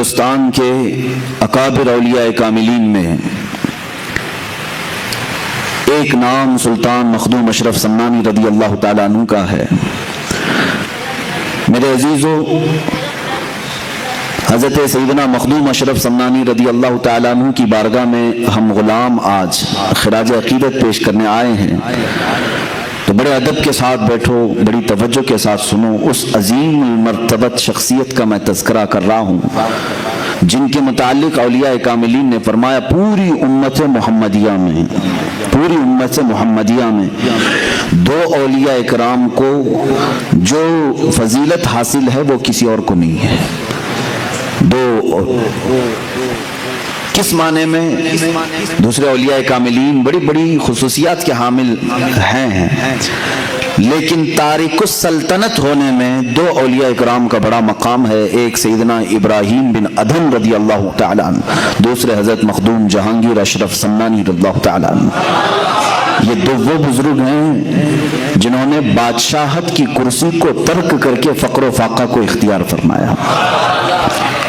بلوچستان کے اکابر اولیاء کاملین میں ایک نام سلطان مخدوم اشرف سمنانی رضی اللہ تعالیٰ عنہ کا ہے۔ میرے عزیزو، حضرت سیدنا مخدوم اشرف سمنانی رضی اللہ تعالیٰ عنہ کی بارگاہ میں ہم غلام آج خراج عقیدت پیش کرنے آئے ہیں، تو بڑے ادب کے ساتھ بیٹھو، بڑی توجہ کے ساتھ سنو۔ اس عظیم المرتبت شخصیت کا میں تذکرہ کر رہا ہوں جن کے متعلق اولیاء کاملین نے فرمایا پوری امت محمدیہ میں دو اولیاء کرام کو جو فضیلت حاصل ہے وہ کسی اور کو نہیں ہے۔ کس معنی میں؟ دوسرے اولیاء کاملین بڑی بڑی خصوصیات کے حامل ہیں، لیکن تارک السلطنت ہونے میں دو اولیاء اکرام کا بڑا مقام ہے۔ ایک سیدنا ابراہیم بن ادھم رضی اللہ تعالیٰ عنہ، دوسرے حضرت مخدوم جہانگیر اشرف سمنانی رضی اللہ تعالیٰ عنہ۔ یہ دو وہ بزرگ ہیں جنہوں نے بادشاہت کی کرسی کو ترک کر کے فقر و فاقہ کو اختیار فرمایا۔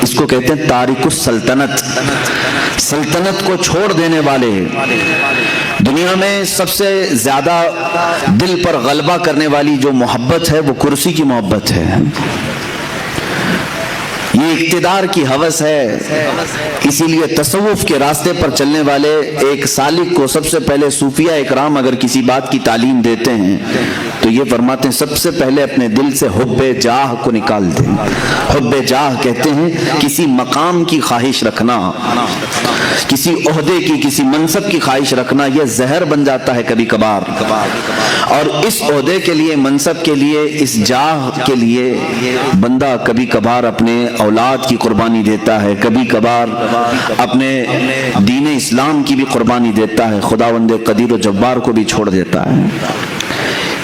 اس کو کہتے ہیں تارک السلطنت، سلطنت کو چھوڑ دینے والے۔ دنیا میں سب سے زیادہ دل پر غلبہ کرنے والی جو محبت ہے وہ کرسی کی محبت ہے، یہ اقتدار کی ہوس ہے۔ اسی لیے تصوف کے راستے پر چلنے والے ایک سالک کو سب سے پہلے صوفیہ اکرام اگر کسی بات کی تعلیم دیتے ہیں تو یہ فرماتے ہیں سب سے پہلے اپنے دل سے حب جاہ کو نکال دیں۔ حب جاہ کہتے ہیں کسی مقام کی خواہش رکھنا، کسی عہدے کی، کسی منصب کی خواہش رکھنا، یہ زہر بن جاتا ہے کبھی کبھار، اور اس عہدے کے لیے، منصب کے لیے، اس جاہ کے لیے بندہ کبھی کبھار اپنے اولاد کی قربانی دیتا ہے، کبھی کبھار اپنے دین اسلام کی بھی قربانی دیتا ہے، خداوند قدیر و جبار کو بھی چھوڑ دیتا ہے۔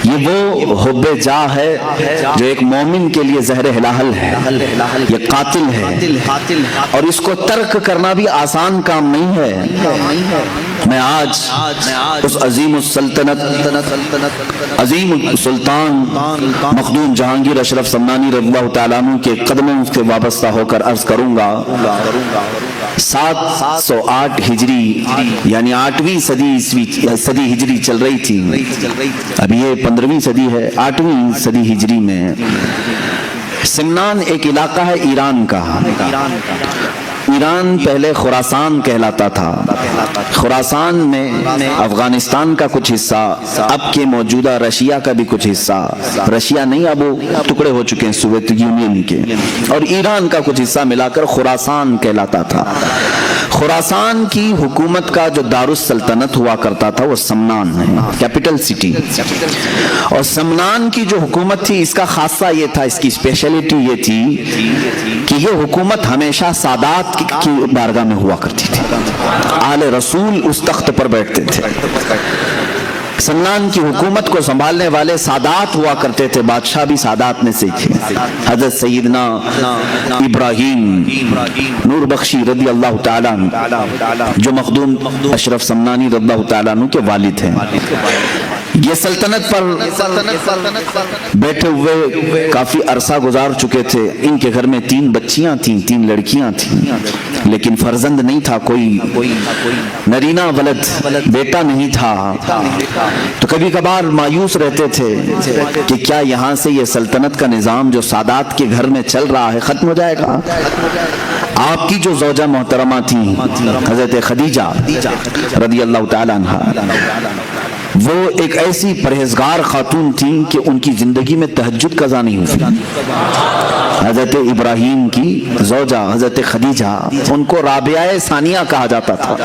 یہ وہ حب جاہ ہے جو ایک مومن کے لیے زہر ہلاہل ہے، یہ قاتل ہے، اور اس کو ترک کرنا بھی آسان کام نہیں ہے۔ میں آج اس عظیم السلطنت، عظیم السلطان مخدوم جہانگیر اشرف سمنانی رضی اللہ تعالیٰ عنہ کے قدموں سے وابستہ ہو کر عرض کروں گا 708 ہجری یعنی 8ویں صدی ہجری چل رہی تھی، اب یہ 15ویں صدی ہے، 8ویں صدی ہجری میں سمنان ایک علاقہ ہے ایران کا۔ ایران پہلے خراسان کہلاتا تھا، خراسان میں افغانستان کا کچھ حصہ، اب کے موجودہ رشیا کا بھی کچھ حصہ، رشیا نہیں اب وہ ٹکڑے ہو چکے ہیں سوویت یونین کے، اور ایران کا کچھ حصہ ملا کر خراسان کہلاتا تھا۔ خراسان کی حکومت کا جو دارالسلطنت ہوا کرتا تھا وہ سمنان ہے، کیپٹل سٹی، اور سمنان کی جو حکومت تھی اس کا خاصہ یہ تھا، اس کی اسپیشلٹی یہ تھی کہ یہ حکومت ہمیشہ سادات کی بارگاہ میں ہوا کرتی تھی، آل رسول اس تخت پر بیٹھتے تھے۔ سمنان کی حکومت کو سنبھالنے والے سادات ہوا کرتے تھے، بادشاہ بھی سادات میں سے تھے۔ حضرت سیدنا ابراہیم نور بخشی رضی اللہ تعالیٰ عنہ جو مخدوم اشرف سمنانی رضی اللہ تعالیٰ عنہ کے والد ہیں، یہ سلطنت پر بیٹھے ہوئے کافی عرصہ گزار چکے تھے۔ ان کے گھر میں 3 بچیاں تھیں، 3 لڑکیاں تھیں، لیکن فرزند نہیں تھا، کوئی نرینہ ولد بیٹا نہیں تھا۔ تو کبھی کبھار مایوس رہتے تھے کہ کیا یہاں سے یہ سلطنت کا نظام جو سادات کے گھر میں چل رہا ہے ختم ہو جائے گا۔ آپ کی جو زوجہ محترمہ تھیں حضرت خدیجہ رضی اللہ تعالیٰ عنہا، وہ ایک ایسی پرہیزگار خاتون تھیں کہ ان کی زندگی میں تہجد قضا نہیں ہوئی۔ حضرت ابراہیم کی زوجہ حضرت خدیجہ، ان کو رابعہ ثانیہ کہا جاتا تھا،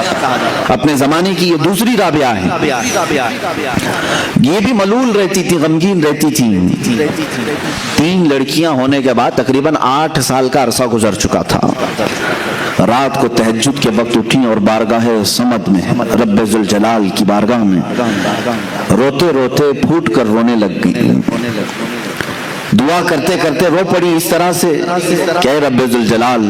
اپنے زمانے کی یہ دوسری رابعہ ہیں۔ یہ بھی ملول رہتی تھی، غمگین رہتی تھی۔ 3 لڑکیاں ہونے کے بعد تقریباً 8 سال کا عرصہ گزر چکا تھا۔ رات کو تہجد کے وقت اٹھی اور بارگاہ صمد میں، رب ذوالجلال کی بارگاہ میں روتے روتے پھوٹ کر رونے لگ گئی، دعا کرتے کرتے رو پڑی اس طرح سے کہ اے رب ذوالجلال،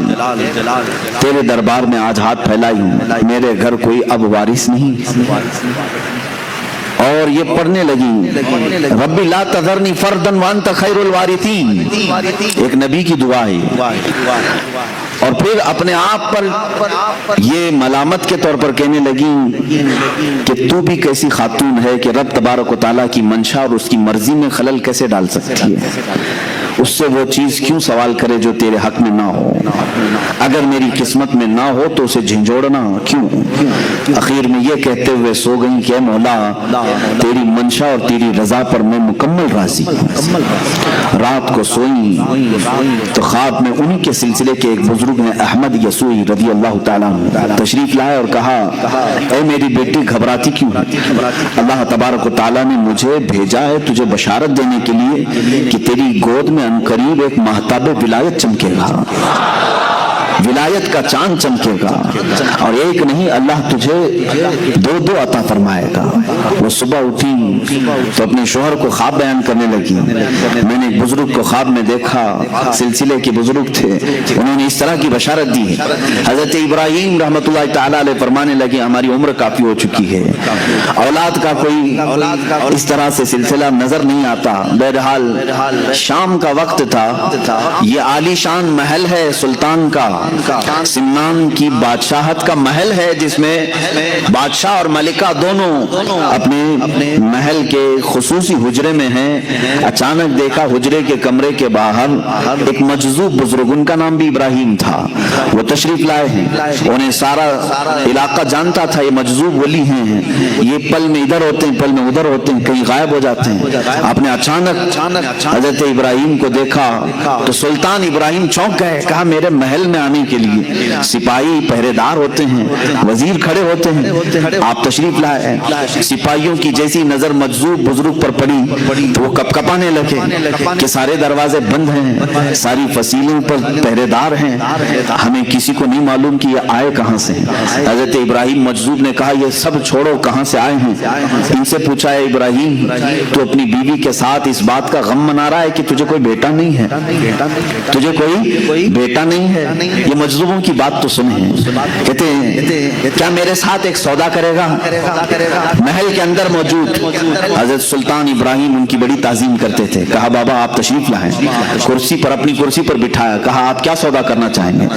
تیرے دربار میں آج ہاتھ پھیلائی ہوں، میرے گھر کوئی اب وارث نہیں، اور یہ پڑھنے لگی ربی لا تذرنی فردن وانت خیر الوارثین، ایک نبی کی دعا ہے، اور پھر اپنے آپ پر یہ ملامت کے طور پر کہنے لگی کہ تو بھی کیسی خاتون ہے کہ رب تبارک و تعالیٰ کی منشا اور اس کی مرضی میں خلل کیسے ڈال سکتی ہے، اس سے وہ چیز کیوں سوال کرے جو تیرے حق میں نہ ہو، اگر میری قسمت میں نہ ہو تو اسے جھنجھوڑنا کیوں۔ اخیر میں یہ کہتے ہوئے سو گئی کہ اے مولا تیری منشا اور تیری رضا پر میں مکمل راضی ہوں۔ رات کو سوئی تو خواب میں انہی کے سلسلے کے ایک بزرگ نے احمد یسوعی رضی اللہ تعالیٰ عنہ تشریف لائے اور کہا اے میری بیٹی گھبراتی کیوں ہے؟ اللہ تبارک و تعالیٰ نے مجھے بھیجا ہے تجھے بشارت دینے کے لیے کہ تیری گود میں عنقریب ایک مہتاب ولایت چمکے گا، ولایت کا چاند چمکے گا، اور ایک نہیں اللہ تجھے دو دو عطا فرمائے گا۔ وہ صبح اٹھی تو اپنے شوہر کو خواب بیان کرنے لگی، میں نے ایک بزرگ کو خواب میں دیکھا، سلسلے کے بزرگ تھے، انہوں نے اس طرح کی بشارت دی۔ حضرت ابراہیم رحمۃ اللہ تعالیٰ علیہ فرمانے لگے ہماری عمر کافی ہو چکی ہے، اولاد کا کوئی اس طرح سے سلسلہ نظر نہیں آتا۔ بہرحال شام کا وقت تھا، یہ عالی شان محل ہے سلطان کا، سمنان کی بادشاہت کا محل ہے جس میں بادشاہ اور ملکہ دونوں اپنے محل کے خصوصی حجرے میں ہیں۔ اچانک دیکھا حجرے کے کمرے کے باہر ایک مجذوب بزرگ، ان کا نام بھی ابراہیم تھا، وہ تشریف لائے ہیں، انہیں سارا علاقہ جانتا تھا یہ مجذوب ولی ہیں، یہ پل میں ادھر ہوتے ہیں پل میں ادھر ہوتے ہیں، کہیں غائب ہو جاتے ہیں۔ آپ نے اچانک حضرت ابراہیم کو دیکھا تو سلطان ابراہیم چونک گئے، کہا میرے محل میں آنے کے لیے سپاہی پہرے دار ہوتے ہیں، وزیر کھڑے ہوتے ہیں، آپ تشریف لائے ہیں۔ سپاہیوں کی جیسی نظر مجذوب بزرگ پر پڑی تو وہ کپ کپانے لگے کہ سارے دروازے بند ہیں، ساری فصیلوں پر پہرے دار ہیں، ہمیں کسی کو نہیں معلوم کہ یہ آئے کہاں سے۔ حضرت ابراہیم مجذوب نے کہا یہ سب چھوڑو، کہاں سے آئے ہیں؟ ان سے پوچھا ہے ابراہیم تو اپنی بیوی کے ساتھ اس بات کا غم منا رہا ہے کہ تجھے کوئی بیٹا نہیں ہے، تجھے کوئی بیٹا نہیں ہے۔ یہ مجذوبوں کی بات تو سنیں، کہتے ہیں کیا میرے ساتھ ایک سودا کرے گا؟ محل کے اندر موجود حضرت سلطان ابراہیم ان کی بڑی تعظیم کرتے تھے، کہا بابا آپ تشریف لائیں، کرسی پر اپنی کرسی پر بٹھایا، کہا آپ کیا سودا کرنا چاہیں گے؟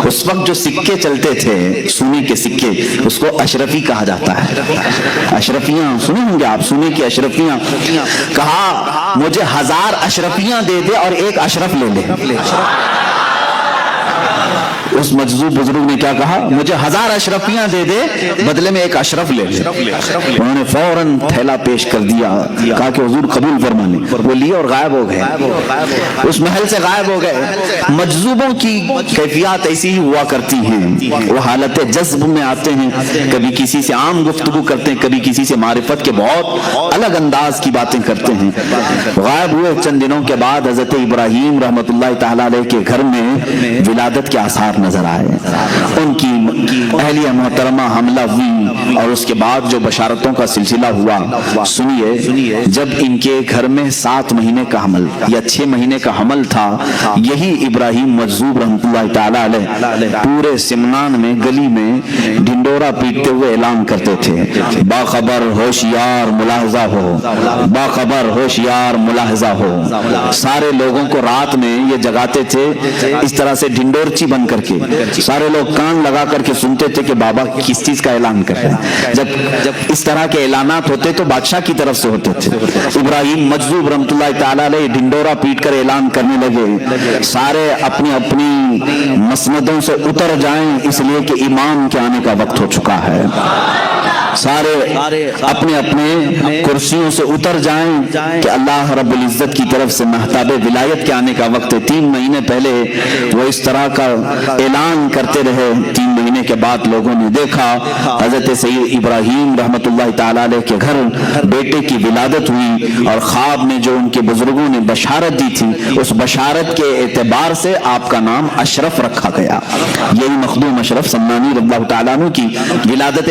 اس وقت جو سکے چلتے تھے سونے کے سکے، اس کو اشرفی کہا جاتا ہے، اشرفیاں سنے ہوں گے آپ، سونے کی اشرفیاں۔ کہا مجھے 1000 اشرفیاں دے دے اور ایک اشرف لے لے۔ اس مجذوب بزرگ نے کیا کہا؟ مجھے 1000 اشرفیاں دے دے بدلے میں ایک اشرف لے لے۔ انہوں نے فوراً تھیلا پیش کر دیا، کہا کہ حضور قبول فرما لیں۔ وہ لیے اور غائب ہو گئے، اس محل سے غائب ہو گئے۔ مجذوبوں کی کیفیات ایسی ہی ہوا کرتی ہیں، وہ حالت جذب میں آتے ہیں، کبھی کسی سے عام گفتگو کرتے ہیں، کبھی کسی سے معرفت کے بہت الگ انداز کی باتیں کرتے ہیں۔ غائب ہوئے چند دنوں کے بعد حضرت ابراہیم رحمۃ اللہ تعالیٰ علیہ کے گھر میں ولادت کے آثار نظر آئے، ان کی اہلیہ محترمہ حملہ ہوئی، اور اس کے بعد جو بشارتوں کا سلسلہ ہوا سنیے۔ جب ان کے گھر میں 7 مہینے کا حمل یا 6 مہینے کا حمل تھا، یہی ابراہیم مجذوب رحمۃ اللہ تعالی علیہ پورے سمنان میں گلی میں ڈھنڈورا پیٹتے ہوئے اعلان کرتے تھے باخبر ہوشیار ملاحظہ ہو، باخبر ہوشیار ملاحظہ ہو۔ سارے لوگوں کو رات میں یہ جگاتے تھے اس طرح سے ڈھنڈورچی بن کر کے، سارے لوگ کان لگا کر کے سنتے تھے کہ بابا کس چیز کا اعلان کر رہے ہیں۔ جب اس طرح کے اعلانات ہوتے تو بادشاہ کی طرف سے ہوتے تھے۔ ابراہیم مجذوب رحمۃ اللہ تعالی علیہ ڈنڈورا پیٹ کر اعلان کرنے لگے سارے اپنی اپنی مسندوں سے اتر جائیں، اس لیے کہ امام کے آنے کا وقت ہو چکا ہے۔ سارے اپنے اپنے کرسیوں سے اتر جائیں کہ اللہ رب العزت کی طرف سے مہتاب ولایت کے آنے کا وقت ہے۔ 3 مہینے پہلے وہ اس طرح کا اعلان کرتے رہے، 3 مہینے کے بعد لوگوں نے دیکھا حضرت سید ابراہیم رحمۃ اللہ تعالی علیہ کے گھر بیٹے کی ولادت ہوئی، اور خواب میں جو ان کے بزرگوں نے بشارت دی تھی اس بشارت کے اعتبار سے آپ کا نام اشرف رکھا گیا۔ یہی مخدوم اشرف سمنانی رضی اللہ تعالیٰ عنہ کی ولادت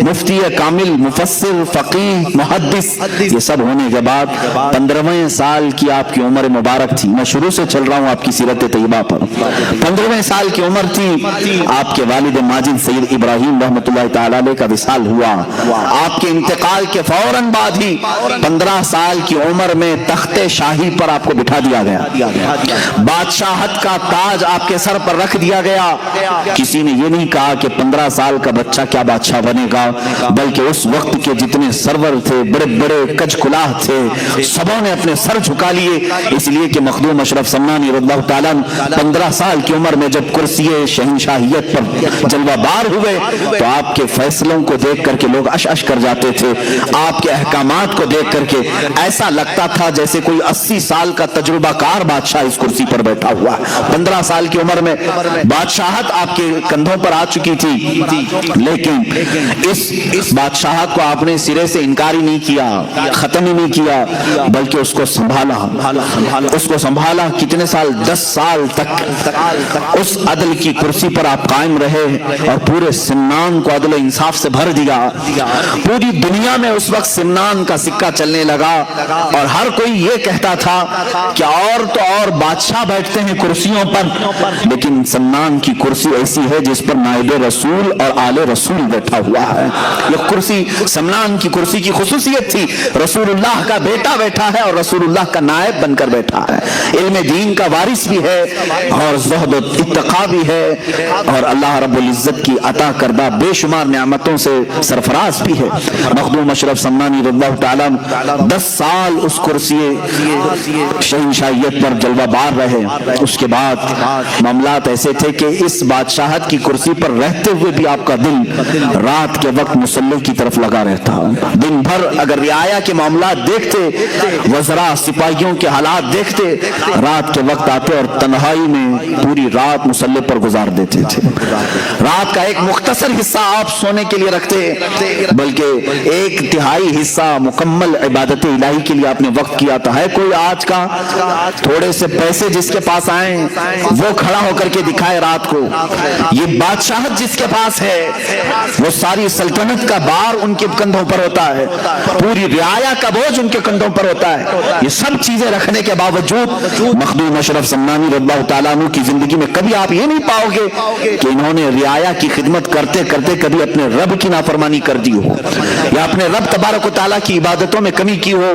مفتی کامل، مفسر، فقیہ، محدث، یہ سب ہونے کے بعد 15ویں سال کی آپ کی عمر مبارک تھی. میں شروع سے چل رہا ہوں آپ کی سیرت طیبہ پر. 15ویں سال کی عمر تھی، آپ کے والد ماجد سید ابراہیم رحمۃ اللہ تعالی علیہ کا وصال ہوا. آپ کے انتقال کے فوراً بعد ہی 15 سال کی عمر میں تخت شاہی پر آپ کو بٹھا دیا گیا. بادشاہت کا تاج آپ کے سر پر رکھ دیا گیا. کسی نے یہ نہیں کہا کہ 15 سال کا بچہ کیا بادشاہ بنے گا، بلکہ اس وقت کے جتنے سرور تھے، بڑے بڑے کج کلاه تھے، سبوں نے اپنے سر جھکا لیے، اس لیے کہ مخدوم اشرف سمنانی رضی اللہ تعالیٰ 15 سال کی عمر میں جب کرسی شہنشاہیت پر جلوہ بار ہوئے تو آپ کے فیصلوں کو دیکھ کر کے لوگ اش اش کر جاتے تھے. آپ کے احکامات کو دیکھ کر کے ایسا لگتا تھا جیسے کوئی 80 سال کا تجربہ کار بادشاہ اس کرسی پر بیٹھا ہوا. 15 سال کی عمر میں بادشاہت آپ کے کندھوں پر آ چکی تھی، لیکن اس بادشاہت کو آپ نے سرے سے انکار ہی نہیں کیا، ختم ہی نہیں کیا، بلکہ اس کو سنبھالا. کتنے سال؟ 10 سال تک اس عدل کی کرسی پر آپ قائم رہے اور پورے سمنان کو عدل و انصاف سے بھر دیا. پوری دنیا میں اس وقت سمنان کا سکہ چلنے لگا اور ہر کوئی یہ کہتا تھا کہ اور تو اور بادشاہ بیٹھتے ہیں کرسیوں پر، لیکن سمنان کی کرسی ایسی ہے جس پر نائب رسول اور آل رسول بیٹھا ہوا ہے. یہ کرسی سمنان کی کرسی کی خصوصیت تھی. رسول اللہ کا بیٹا بیٹھا ہے اور رسول اللہ کا نائب بن کر بیٹھا ہے. علم دین کا وارث بھی ہے اور زہد و اتقا بھی ہے اور اللہ رب العزت کی عطا کردہ بے شمار نعمتوں سے سرفراز بھی ہے. مخدوم اشرف سمنانی رضی اللہ تعالیٰ 10 سال اس کرسی شہنشاہیت پر جلوہ بار رہے. اس کے بعد معاملات ایسے تھے کہ اس بادشاہت کی کرسی پر رہتے ہوئے بھی آپ کا دل رات کے وقت مصلی کی طرف لگا رہتا. دن بھر اگر رعایا کے معاملات دیکھتے، وزراء سپاہیوں کے حالات دیکھتے، رات کے وقت آتے اور تنہائی میں پوری رات مصلی پر گزار دیتے تھے. رات کا ایک مختصر حصہ آپ سونے کے لیے رکھتے، بلکہ 1/3 حصہ مکمل عبادت الہی کے لیے آپ نے وقت کیا تھا. ہے کوئی آج کا تھوڑے سے پیسے جس کے پاس آئیں وہ کھڑا ہو کر کے دکھائے رات کو؟ یہ بادشاہت جس کے پاس ہے وہ ساری سلطنت کا بار ان کے کندھوں پر ہوتا ہے، پوری رعایا کا بوجھ ان کے کندھوں پر ہوتا ہے. یہ سب چیزیں رکھنے کے باوجود مخدوم اشرف سمنانی رضی اللہ تعالیٰ عنہ کی زندگی میں کبھی آپ یہ نہیں پاؤ گے کہ انہوں نے رعایا کی خدمت کرتے کرتے کبھی اپنے رب کی نافرمانی کر دی ہو یا اپنے رب تبارک و تعالیٰ کی عبادتوں میں کمی کی ہو.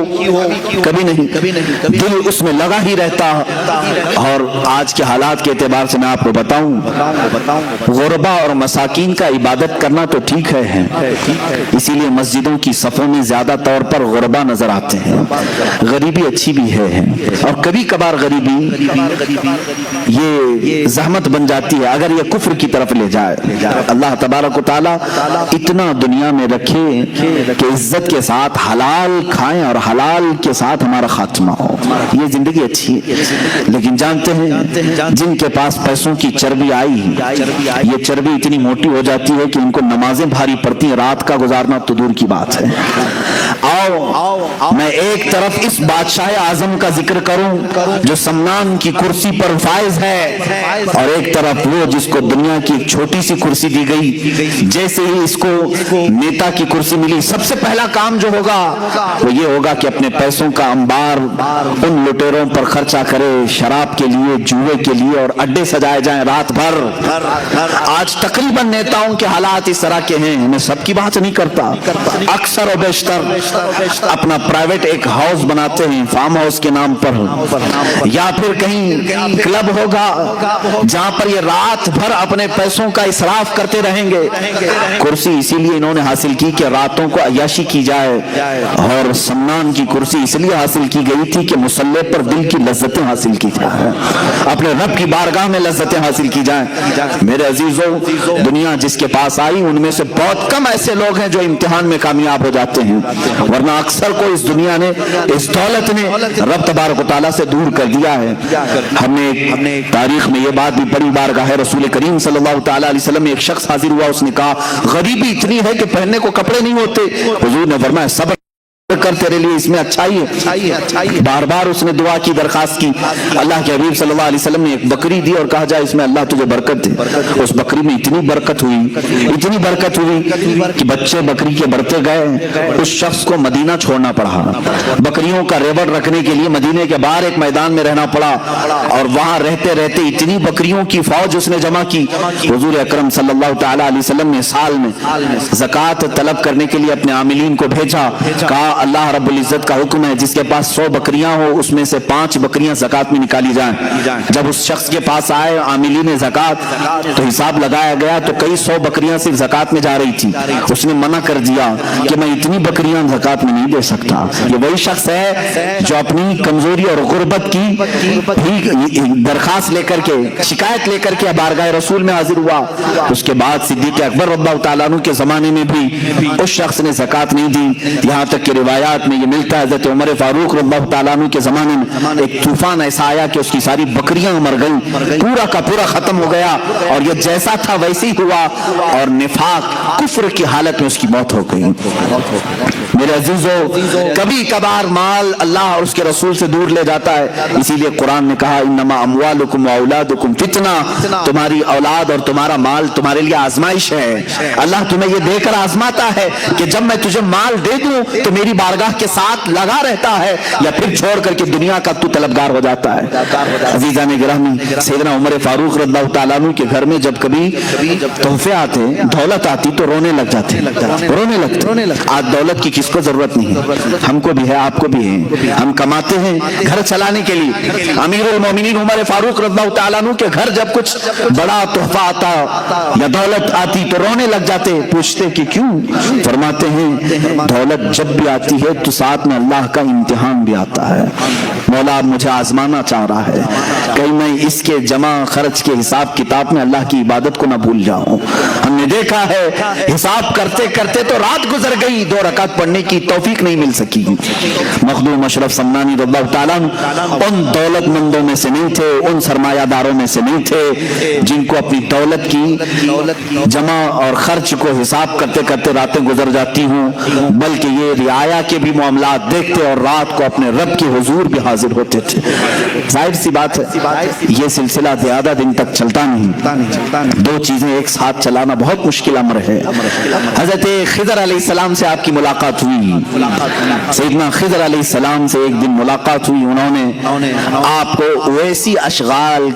کبھی نہیں. دل اس میں لگا ہی رہتا. اور آج کے حالات کے اعتبار سے میں آپ کو بتاؤں، غربا اور مساکین کا عبادت کرنا تو ٹھیک ہے، اسی لیے مسجدوں کی صفوں میں زیادہ طور پر غربا نظر آتے ہیں. غریبی اچھی بھی ہے اور کبھی کبھار غریبی یہ زحمت بن جاتی ہے اگر یہ کفر کی طرف لے جائے. اللہ تبارک و تعالیٰ اتنا دنیا میں رکھے کہ عزت کے ساتھ حلال کھائیں اور حلال کے ساتھ ہمارا خاتمہ ہو. یہ زندگی اچھی ہے، لیکن جانتے ہیں جن کے پاس پیسوں کی چربی آئی، یہ چربی اتنی موٹی ہو جاتی ہے کہ ان کو نمازیں بھاری پڑتی ہیں، رات کا گزارنا تو دور کی بات ہے. آؤ میں ایک طرف اس بادشاہ اعظم کا ذکر کروں جو سمنان کی کرسی پر فائز ہے، اور ایک طرف وہ جس کو دنیا کی ایک چھوٹی سی کرسی دی گئی. جیسے ہی اس کو نیتا کی کرسی ملی، سب سے پہلا کام جو ہوگا وہ یہ ہوگا کہ اپنے پیسوں کا انبار ان لٹیروں پر خرچہ کرے، شراب کے لیے، جوئے کے لیے، اور اڈے سجائے جائیں رات بھر. آج تقریباً نیتاؤں کے حالات اس طرح کے ہیں. میں سب کی بات نہیں کرتا، اکثر و بیشتر اپنا پرائیویٹ ایک ہاؤس بناتے ہیں فارم ہاؤس کے نام پر، یا پھر کہیں کلب ہوگا جہاں پر یہ رات بھر اپنے پیسوں کا اسراف کرتے رہیں گے. کرسی اسی لیے انہوں نے حاصل کی کہ راتوں کو عیاشی کی جائے، اور سمنان کی کرسی اس لیے حاصل کی گئی تھی کہ مصلی پر دل کی لذتیں حاصل کی جائیں، اپنے رب کی بارگاہ میں لذتیں حاصل کی جائیں. میرے عزیزوں، دنیا جس کے پاس آئی ان میں سے بہت کم ایسے لوگ ہیں جو امتحان میں کامیاب ہو جاتے ہیں، ورنہ اکثر کو اس دنیا نے، اس دولت نے رب تبارک و تعالیٰ سے دور کر دیا ہے. ہم نے تاریخ میں یہ بات بھی بڑی بارگاہ رسول کریم صلی اللہ تعالیٰ علیہ وسلم میں ایک شخص حاضر ہوا، اس نے کہا غریبی اتنی ہے کہ پہننے کو کپڑے نہیں ہوتے. حضور نے فرمایا صبر کر تیرے لیے اس میں اچھائی ہے. بار بار اس نے دعا کی, درخواست کی. اللہ کے حبیب صلی اللہ علیہ وسلم نے ایک بکری دی اور کہا جا اس میں اللہ تجھے برکت دے. اس بکری میں اتنی برکت ہوئی کہ بچے بکری کے بڑھتے گئے. اس شخص کو مدینہ چھوڑنا پڑا, بکریوں کا ریوڑ رکھنے کے لیے مدینے کے باہر ایک میدان میں رہنا پڑا, اور وہاں رہتے رہتے اتنی بکریوں کی فوج اس نے جمع کی. حضور اکرم صلی اللہ تعالی علیہ وسلم نے سال میں زکوٰۃ طلب کرنے کے لیے اپنے عاملین کو بھیجا. کہا اللہ رب العزت کا حکم ہے جس کے پاس 100 بکریاں ہو اس میں سے 5 بکریاں زکوٰۃ میں نکالی جائیں. جب اس شخص کے پاس آئے عاملین زکوٰۃ تو حساب لگایا گیا تو کئی 100 بکریاں صرف زکوٰۃ میں جا رہی تھی. اس نے منع کر دیا کہ میں اتنی بکریاں زکوٰۃ میں نہیں دے سکتا. یہ وہی شخص ہے جو اپنی کمزوری اور غربت کی درخواست لے کر کے, شکایت لے کر کے بارگاہ رسول میں حاضر ہوا. اس کے بعد صدیق اکبر رضی اللہ تعالیٰ عنہ کے زمانے میں بھی اس شخص نے زکوٰۃ نہیں دی. یہاں تک کہ روایات میں یہ ملتا ہے حضرت عمر فاروق رضی اللہ تعالیٰ عنہ کے زمانے میں ایک طوفان ایسا آیا کہ اس کی ساری بکریاں مر گئیں, پورا کا پورا ختم ہو گیا, اور یہ جیسا تھا ویسے ہی ہوا, اور نفاق کفر کی حالت میں اس کی موت ہو گئی. میرے عزیزو, کبھی کبھار مال اللہ اور اس کے رسول سے دور لے جاتا ہے. اسی لیے قرآن نے کہا انما اموالکم واولادکم فتنہ, تمہاری اولاد اور تمہارا مال تمہارے لیے آزمائش ہے. اللہ تمہیں یہ دے کر آزماتا ہے کہ جب میں تجھے مال دے دوں تو میری بارگاہ کے ساتھ لگا رہتا ہے, یا پھر چھوڑ کر کے دنیا کا تو طلبگار ہو جاتا ہے. عزیزان گرامی, سیدنا عمر فاروق رضی اللہ تعالیٰ عنہ کے گھر میں جب کبھی تحفے آتے, دولت آتی تو رونے لگ جاتے. آج دولت کی کس کو ضرورت نہیں ہے, ہم کو بھی ہے, آپ کو بھی ہے. ہم کماتے ہیں گھر چلانے کے لیے. امیر المومنین عمر فاروق رضی اللہ تعالیٰ عنہ کے گھر جب کچھ بڑا تحفہ آتا یا دولت آتی تو رونے لگ جاتے. پوچھتے کہ کیوں؟ فرماتے ہیں دولت جب بھی آتی ہے تو ساتھ میں اللہ کا امتحان بھی آتا ہے. مولا مجھے آزمانا چاہ رہا ہے, کہیں میں اس کے جمع خرچ کے حساب کتاب میں اللہ کی عبادت کو نہ بھول جاؤں. ہم نے دیکھا ہے حساب کرتے کرتے تو رات گزر گئی, 2 رکعت پڑھنے کی توفیق نہیں مل سکی. مخدوم اشرف سمنانی رضی اللہ تعالیٰ ان دولت مندوں میں سے نہیں تھے, ان سرمایہ داروں میں سے نہیں تھے جن کو اپنی دولت کی جمع اور خرچ کو حساب کرتے کرتے راتیں گزر جاتی ہوں, بلکہ یہ رعایا کے بھی معاملات دیکھتے اور رات کو اپنے رب کے حضور بھی حاضر ہوتے تھے. ظاہر سی بات ہے یہ سلسلہ زیادہ دن تک چلتا نہیں. 2 چیزیں ایک ساتھ چلانا بہت مشکل امر ہے. حضرت خضر علیہ السلام سے آپ کی ملاقات ہوئی. سیدنا خضر علیہ السلام سے ایک دن ملاقات ہوئی. انہوں نے آپ کو اویسی اشغال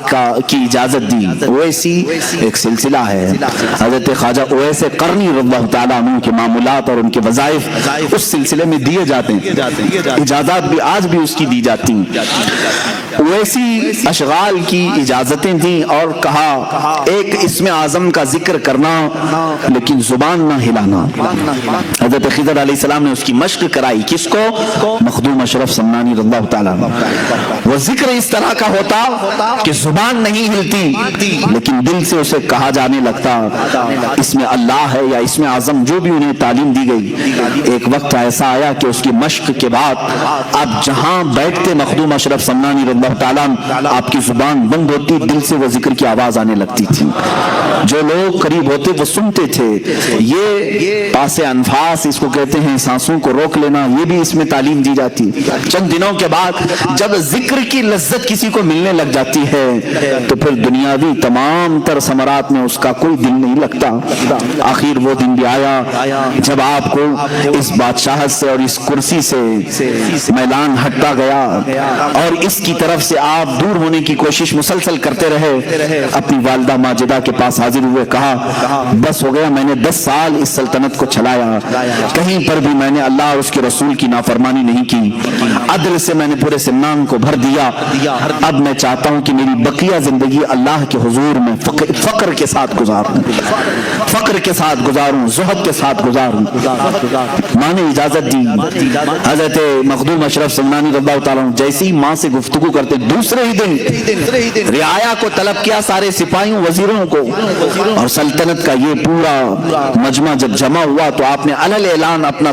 کی اجازت دی. اویسی ایک سلسلہ ہے, حضرت خواجہ اویس قرنی رضی اللہ تعالیٰ عنہ کے معمولات اور ان کے وظائف اس سلسلے میں دیے جاتے ہیں. اجازت بھی آج بھی اس کی دی جاتی ہیں. اویسی اشغال کی اجازتیں دیں اور کہا ایک اسم اعظم کا ذکر کرنا لیکن زبان نہ ہلانا. حضرت خضر علیہ السلام نے اس کی مشق کرائی. کس کو؟ مخدوم اشرف سمنانی رضی اللہ تعالیٰ عنہ. وہ ذکر اس طرح کا ہوتا کہ زبان نہیں ہلتی لیکن دل سے اسے کہا جانے لگتا. اس میں اللہ ہے یا اس میں اعظم جو بھی انہیں تعلیم دی گئی. ایک وقت ایسا آیا کہ اس کی مشق کے بعد آپ جہاں بیٹھتے مخدوم اشرف سمنانی رضی اللہ تعالیٰ عنہ, آپ کی زبان بند ہوتی, دل سے وہ ذکر کی آواز آنے لگتی تھی. جو لوگ قریب ہوتے وہ سنتے تھے. یہ پاس انفاس اس کو کہتے ہیں, سانسوں کو روک لینا, یہ بھی اس میں تعلیم دی جاتی. چند دنوں کے بعد جب ذکر کی لذت کسی کو ملنے لگ جاتی ہے تو پھر دنیاوی تمام تر ثمرات میں اس کا کوئی دل نہیں لگتا. آخر وہ دن بھی آیا جب آپ کو اس بادشاہت سے اور اس کرسی سے میلان ہٹتا گیا اور اس کی طرف سے آپ دور ہونے کی کوشش مسلسل کرتے رہے. اپنی والدہ ماجدہ کے پاس حاضر ہوئے, کہا بس ہو گیا, میں نے 10 سال اس سلطنت کو چلایا, کہیں پر بھی میں نے اللہ اور اس کے رسول کی نافرمانی نہیں کی. عدل سے میں نے پورے سمنان کو بھر دیا. اب میں چاہتا ہوں کہ میری بقیہ زندگی اللہ کے حضور میں فقر کے ساتھ گزاروں, فقر کے ساتھ گزاروں, زہد کے ساتھ گزاروں. ماں نے اجازت دی. حضرت مخدوم اشرف سمنانی رضی اللہ تعالیٰ عنہ جیسی ماں سے گفتگو کرتے دوسرے ہی دن رعایا کو طلب کیا, سارے سپاہیوں وزیروں کو, اور سلطنت کا یہ پورا مجمع جب جمع ہوا تو آپ نے علل اعلان اپنا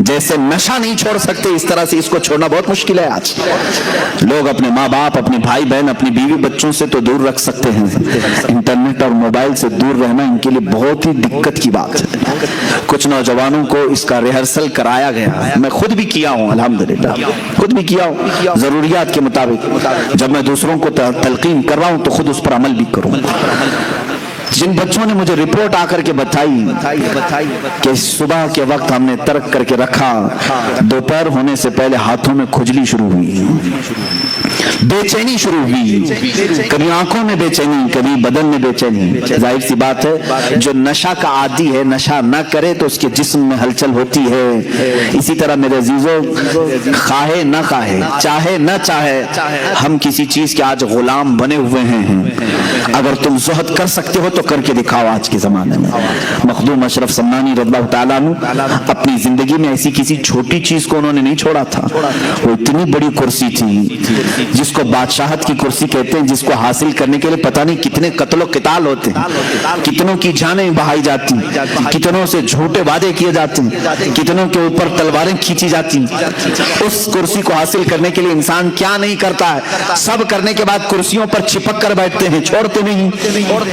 جیسے نشہ نہیں چھوڑ سکتے اس طرح سے اس کو چھوڑنا بہت مشکل ہے. آج لوگ اپنے ماں باپ, اپنے بھائی بہن, اپنی بیوی بچوں سے تو دور رکھ سکتے ہیں, انٹرنیٹ اور موبائل سے دور رہنا ان کے لیے بہت ہی دقت کی بات ہے. کچھ نوجوانوں کو اس کا ریہرسل کرایا گیا, میں خود بھی کیا ہوں, الحمدللہ خود بھی کیا ہوں, ضروریات کے مطابق. جب میں دوسروں کو تلقین کر رہا ہوں تو خود اس پر عمل بھی کروں. جن بچوں نے مجھے رپورٹ آ کر کے بتائی کہ صبح کے وقت ہم نے ترک کر کے رکھا, دوپہر ہونے سے پہلے ہاتھوں میں کھجلی شروع ہوئی, بے چینی شروع ہوئی, کبھی آنکھوں میں بے چینی, کبھی بدن میں بے چینی. ظاہر سی بات ہے جو نشہ کا عادی ہے نشہ نہ کرے تو اس کے جسم میں ہلچل ہوتی ہے. اسی طرح میرے عزیزوں, خواہے نہ خواہے, چاہے نہ چاہے, ہم کسی چیز کے آج غلام بنے ہوئے ہیں. اگر تم زہد کر سکتے ہو تو کر کے دکھاؤ. آج کے زمانے میں مخدوم اشرف سمنانی رضی اللہ تعالیٰ عنہ اپنی زندگی میں ایسی کسی چھوٹی چیز کو انہوں نے نہیں چھوڑا تھا. وہ اتنی بڑی کرسی تھی جس کو بادشاہت کی کرسی کہتے ہیں, جس کو حاصل کرنے کے لیے پتہ نہیں کتنے قتل و قتال ہوتے ہیں, کتنوں کی جانیں بہائی جاتی, کتنوں سے جھوٹے وعدے کیے جاتے ہیں, کتنوں کے اوپر تلواریں کھینچی جاتی. اس کرسی کو حاصل کرنے کے لیے انسان کیا نہیں کرتا ہے, سب کرنے کے بعد کرسیوں پر چپک کر بیٹھتے ہیں, چھوڑتے نہیں.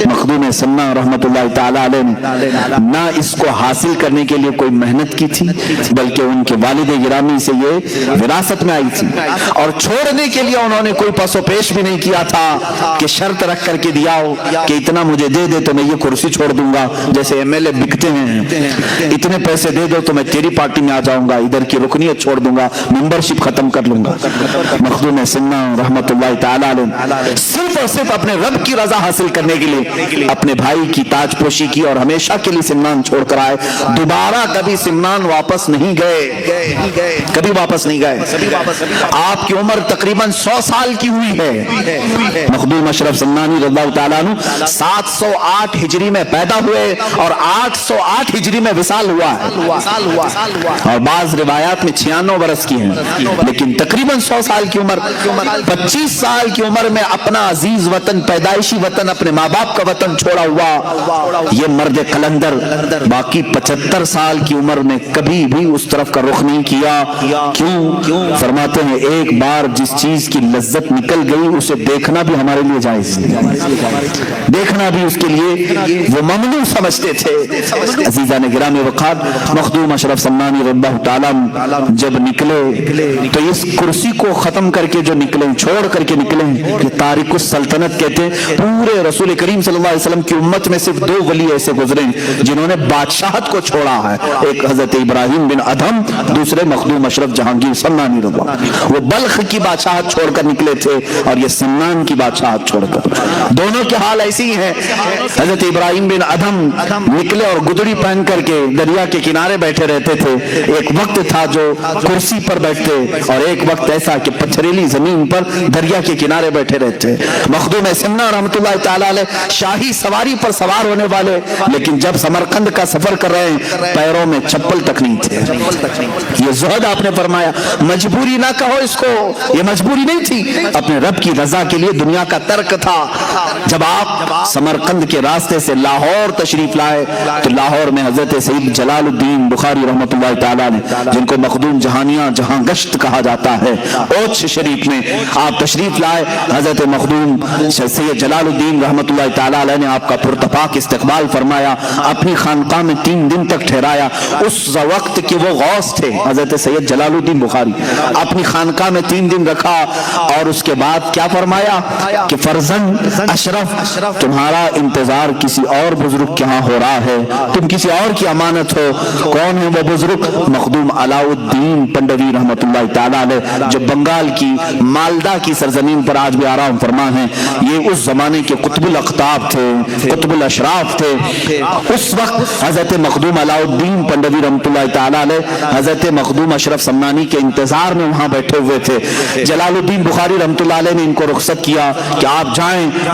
مخدوم سمنا رحمت اللہ تعالیٰ علیہ نے نہ اس کو حاصل کرنے کے لیے کوئی محنت کی تھی, بلکہ ان کے والد گرامی سے یہ وراثت میں آئی تھی, اور چھوڑنے کے لیے انہوں نے کوئی پس و پیش بھی نہیں کیا تھا کہ شرط رکھ کر کے دیا ہو کہ اتنا مجھے دے دے تو میں یہ کرسی چھوڑ دوں گا. جیسے ایم ایل اے بکتے ہیں, اتنے پیسے دے دو تو میں تیری پارٹی میں آ جاؤں گا, ادھر کی رکنیت چھوڑ دوں گا, ممبرشپ ختم کر لوں گا. مخدوم سمنا رحمت اللہ تعالیٰ علیہ صرف اور صرف اپنے رب کی رضا حاصل کرنے کے لیے اپنے بھائی کی تاج پوشی کی اور ہمیشہ کے لیے سمنان چھوڑ کر آئے. دوبارہ کبھی سمنان واپس نہیں گئے, کبھی واپس نہیں گئے. آپ کی عمر تقریباً 100 سال کی ہوئی ہے. مخدوم اشرف سمنانی رضی اللہ تعالیٰ عنہ 708 ہجری میں پیدا ہوئے اور 808 ہجری میں وصال ہوا ہے, اور بعض روایات میں 96 برس کی ہیں, لیکن تقریباً 100 سال کی عمر. 25 سال کی عمر میں اپنا عزیز وطن, پیدائشی وطن, اپنے ماں باپ کا وطن چھوڑا ہوا یہ مرد قلندر باقی 75 سال کی عمر میں کبھی بھی اس طرف کا رخ نہیں کیا. کیوں؟ فرماتے ہیں ایک بار جس چیز کی لذت نکل گئی اسے دیکھنا بھی ہمارے لیے جائز نہیں, دیکھنا بھی اس کے لیے وہ ممنوع سمجھتے تھے. عزیزان گرامی وقار, مخدوم اشرف سمنانی رضی اللہ تعالیٰ جب نکلے تو اس کرسی کو ختم کر کے جو نکلے, چھوڑ کر کے نکلے, کہ تارک السلطنت کہتے ہیں. پورے رسول کریم صلی اللہ علیہ وسلم کی امت میں صرف 2 ولی ایسے گزرے جنہوں نے بادشاہت کو چھوڑا ہے, ایک حضرت ابراہیم بن ادھم, دوسرے مخدوم اشرف جہانگیر سمنانی رضی اللہ. وہ بلخ کی بادشاہت چھوڑ کر نکلے تھے اور یہ سمنان کی بادشاہت چھوڑ کر. دونوں کے حال ایسی ہی ہیں. حضرت ابراہیم بن ادھم نکلے اور گدڑی پہن کر کے دریا کے کنارے بیٹھے رہتے تھے. ایک وقت تھا جو کرسی پر بیٹھتے, اور ایک وقت ایسا کہ پتھریلی زمین پر دریا کے کنارے بیٹھے رہتے. مخدوم سمنا رحمت اللہ تعالیٰ علیہ شاہی سواری پر سوار ہونے والے, لیکن جب سمرقند کا سفر کر رہے ہیں پیروں میں چپل تک نہیں تھے. یہ زہد آپ نے فرمایا, مجبوری نہ کہو اس کو, یہ مجبوری نہیں تھی, اپنے رب کی رضا کے لیے دنیا کا ترک تھا. جب آپ سمرقند کے راستے سے لاہور تشریف لائے تو لاہور میں حضرت سید جلال الدین بخاری رحمت اللہ تعالیٰ نے, جن کو مخدوم جہانیاں جہاں گشت کہا جاتا ہے, اوچھ شریف میں آپ تشریف لائے. حضرت مخدوم سید جلال الدین رحمت اللہ تعالیٰ علیہ نے آپ کا پرتپاک استقبال فرمایا, اپنی خانقاہ میں 3 دن تک ٹھہرایا. اس وقت کے وہ غوث تھے حضرت سید جلال الدین بخاری, اپنی خانقاہ میں 3 دن رکھا, اور اس کے بعد کیا فرمایا کہ فرزند اشرف تمہارا انتظار کسی اور بزرگ کے ہاں ہو رہا ہے, تم کسی اور کی امانت ہو. کون ہے وہ بزرگ؟ مخدوم علاء الدین پنڈوی رحمت اللہ تعالیٰ علیہ, جو بنگال کی مالدہ کی سرزمین پر آج بھی آرام فرما ہیں. یہ اس زمانے کے قطب الاقطاب تھے, قطب الاشراف تھے. اس وقت حضرت مخدوم علاء الدین پنڈوی رحمت اللہ تعالیٰ علیہ حضرت مخدوم اشرف سمنانی کے انتظار میں وہاں بیٹھے ہوئے تھے. جلال الدین بخاری رحمت اللہ علیہ نے ان کو رخصت کیا کہ آپ جائیں,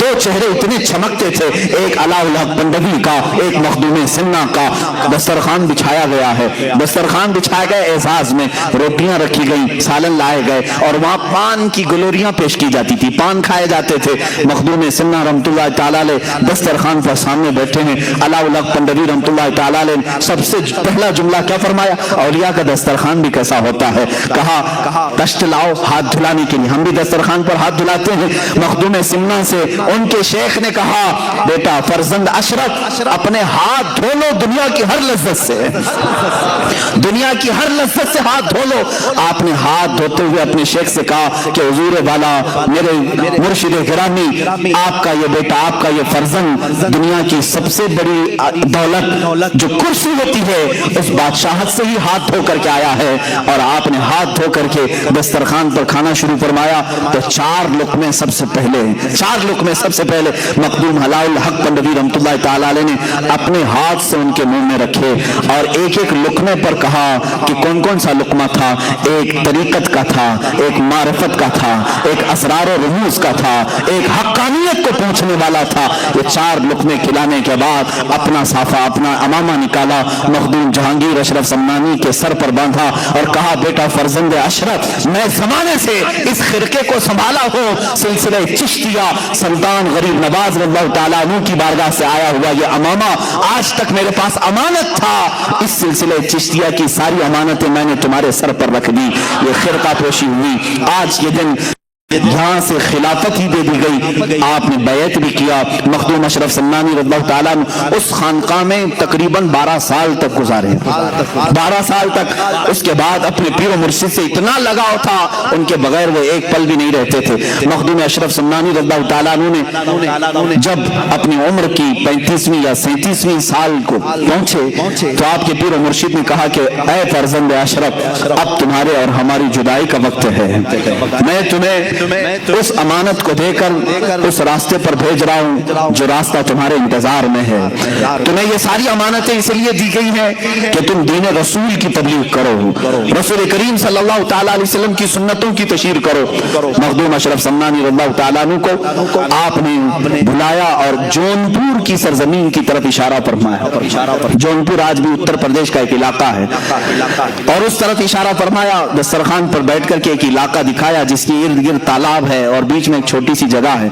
دو چہرے اتنے چمکتے تھے، ایک علاء الحق پنڈوی کا، ایک مخدوم سمنا کا۔ دسترخوان بچھایا گیا ہے، دسترخوان بچھائے گئے، اعزاز میں روٹیاں رکھی گئیں، سالن لائے گئے، اور وہاں پان کی گلوریاں پیش کی جاتی تھی، پان کھائے جاتے تھے۔ مخدوم سمنا رحمۃ اللہ تعالی علیہ دسترخوان پر سامنے بیٹھے ہیں، علاء الحق پنڈوی رحمۃ اللہ تعالی علیہ سب سے پہلا جملہ کیا فرمایا؟ اولیاء کا دسترخوان بھی کیسا ہوتا ہے، کہا تشت لاؤ ہاتھ دھلانے کے لیے، ہم بھی دسترخوان پر ہاتھ دھلاتے ہیں۔ مخدوم سمنا سے ان کے شیخ نے کہا بیٹا فرزند اشرف اپنے ہاتھ دھو لو دنیا کی ہر لذت سے، دنیا کی ہر لذت سے ہاتھ دھو لو۔ آپ نے ہاتھ دھوتے ہوئے اپنے شیخ سے کہا کہ حضور والا میرے مرشد گرامی، آپ کا یہ بیٹا، آپ کا یہ فرزند دنیا کی سب سے بڑی دولت جو کرسی ہوتی ہے اس بادشاہت سے ہی ہاتھ دھو کر کے آیا ہے، اور آپ نے ہاتھ دھو کر کے دسترخوان پر کھانا شروع فرمایا تو چار لقمے سب سے پہلے مخدوم علاء الحق پنڈوی رحمۃ اللہ تعالی علیہ نے اپنے ہاتھ سے ان کے منہ میں رکھے، اور ایک ایک لقمے پر کہا کہ کون کون سا لقمہ تھا، ایک طریقت کا تھا، ایک معرفت کا تھا، ایک اسرار و رموز کا تھا، ایک حقانیت کو پہنچنے والا تھا۔ یہ چار لقمے کھلانے کے بعد اپنا صافہ، اپنا امامہ نکالا، مخدوم جہانگیر اشرف سمنانی کے سر پر باندھا اور کہا بیٹا فرزند اشرف، میں زمانے سے اس خرقے کو سنبھالا ہوں، سلسلہ چشتیہ سلطان غریب نواز رضی اللہ تعالیٰ عنہ کی بارگاہ سے آیا ہوا یہ امامہ آج تک میرے پاس امانت تھا، اس سلسلہ چشتیہ کی ساری امانتیں میں نے تمہارے سر پر رکھ دی، یہ خرقہ پوشی ہوئی، آج یہ دن یہاں سے خلافت ہی دے دی گئی، آپ نے بیعت بھی کیا۔ مخدوم اشرف سمنانی رضی اللہ تعالیٰ عنہ اس خانقاہ میں تقریباً 12 سال تک گزارے، 12 سال تک۔ اس کے بعد اپنے پیر و مرشد سے اتنا لگاؤ تھا، ان کے بغیر وہ ایک پل بھی نہیں رہتے تھے۔ مخدوم اشرف سمنانی رضی اللہ تعالیٰ عنہ نے جب اپنی عمر کی 35ویں یا 37ویں سال کو پہنچے تو آپ کے پیر و مرشد نے کہا کہ اے فرزند اشرف، اب تمہارے اور ہماری جدائی کا وقت ہے، میں تمہیں اس امانت کو دے کر اس راستے پر بھیج رہا ہوں جو راستہ تمہارے انتظار میں ہے۔ تمہیں یہ ساری امانتیں اس لیے دی گئی ہیں کہ تم دین رسول کی تبلیغ کرو، رسول کریم صلی اللہ تعالیٰ علیہ وسلم کی سنتوں کی تشہیر کرو۔ مخدوم اشرف سمنانی رضی اللہ تعالیٰ عنہ کو آپ نے بلایا اور جونپور کی سرزمین کی طرف اشارہ فرمایا۔ جونپور آج بھی اتر پردیش کا ایک علاقہ ہے، اور اس طرف اشارہ فرمایا، دسترخوان پر بیٹھ کر کے ایک علاقہ دکھایا جس کی ارد گرد تالاب ہے اور بیچ میں ایک چھوٹی سی جگہ ہے۔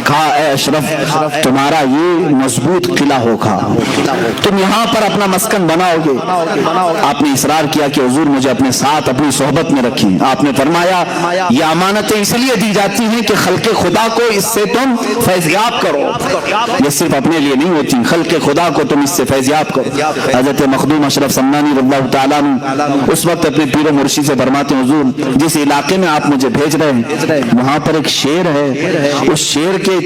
کہا اے اشرف، تمہارا یہ مضبوط قلعہ ہوگا، تم یہاں پر اپنا مسکن بناؤ گے۔ آپ نے اصرار کیا کہ حضور مجھے اپنے ساتھ اپنی صحبت میں رکھیں۔ آپ نے فرمایا یہ امانتیں اس لیے دی جاتی ہیں کہ خلق خدا کو اس سے تم فیضیاب کرو، یہ صرف اپنے لیے نہیں ہوتی، خلق خدا کو تم اس سے فیضیاب کرو۔ حضرت مخدوم اشرف سمنانی رضی اللہ تعالیٰ عنہ اس وقت اپنے پیر و مرشد سے فرماتے ہیں حضور جس علاقے میں آپ مجھے بھیج رہے ہیں وہاں پر ایک شیر ہے، اس شیر کے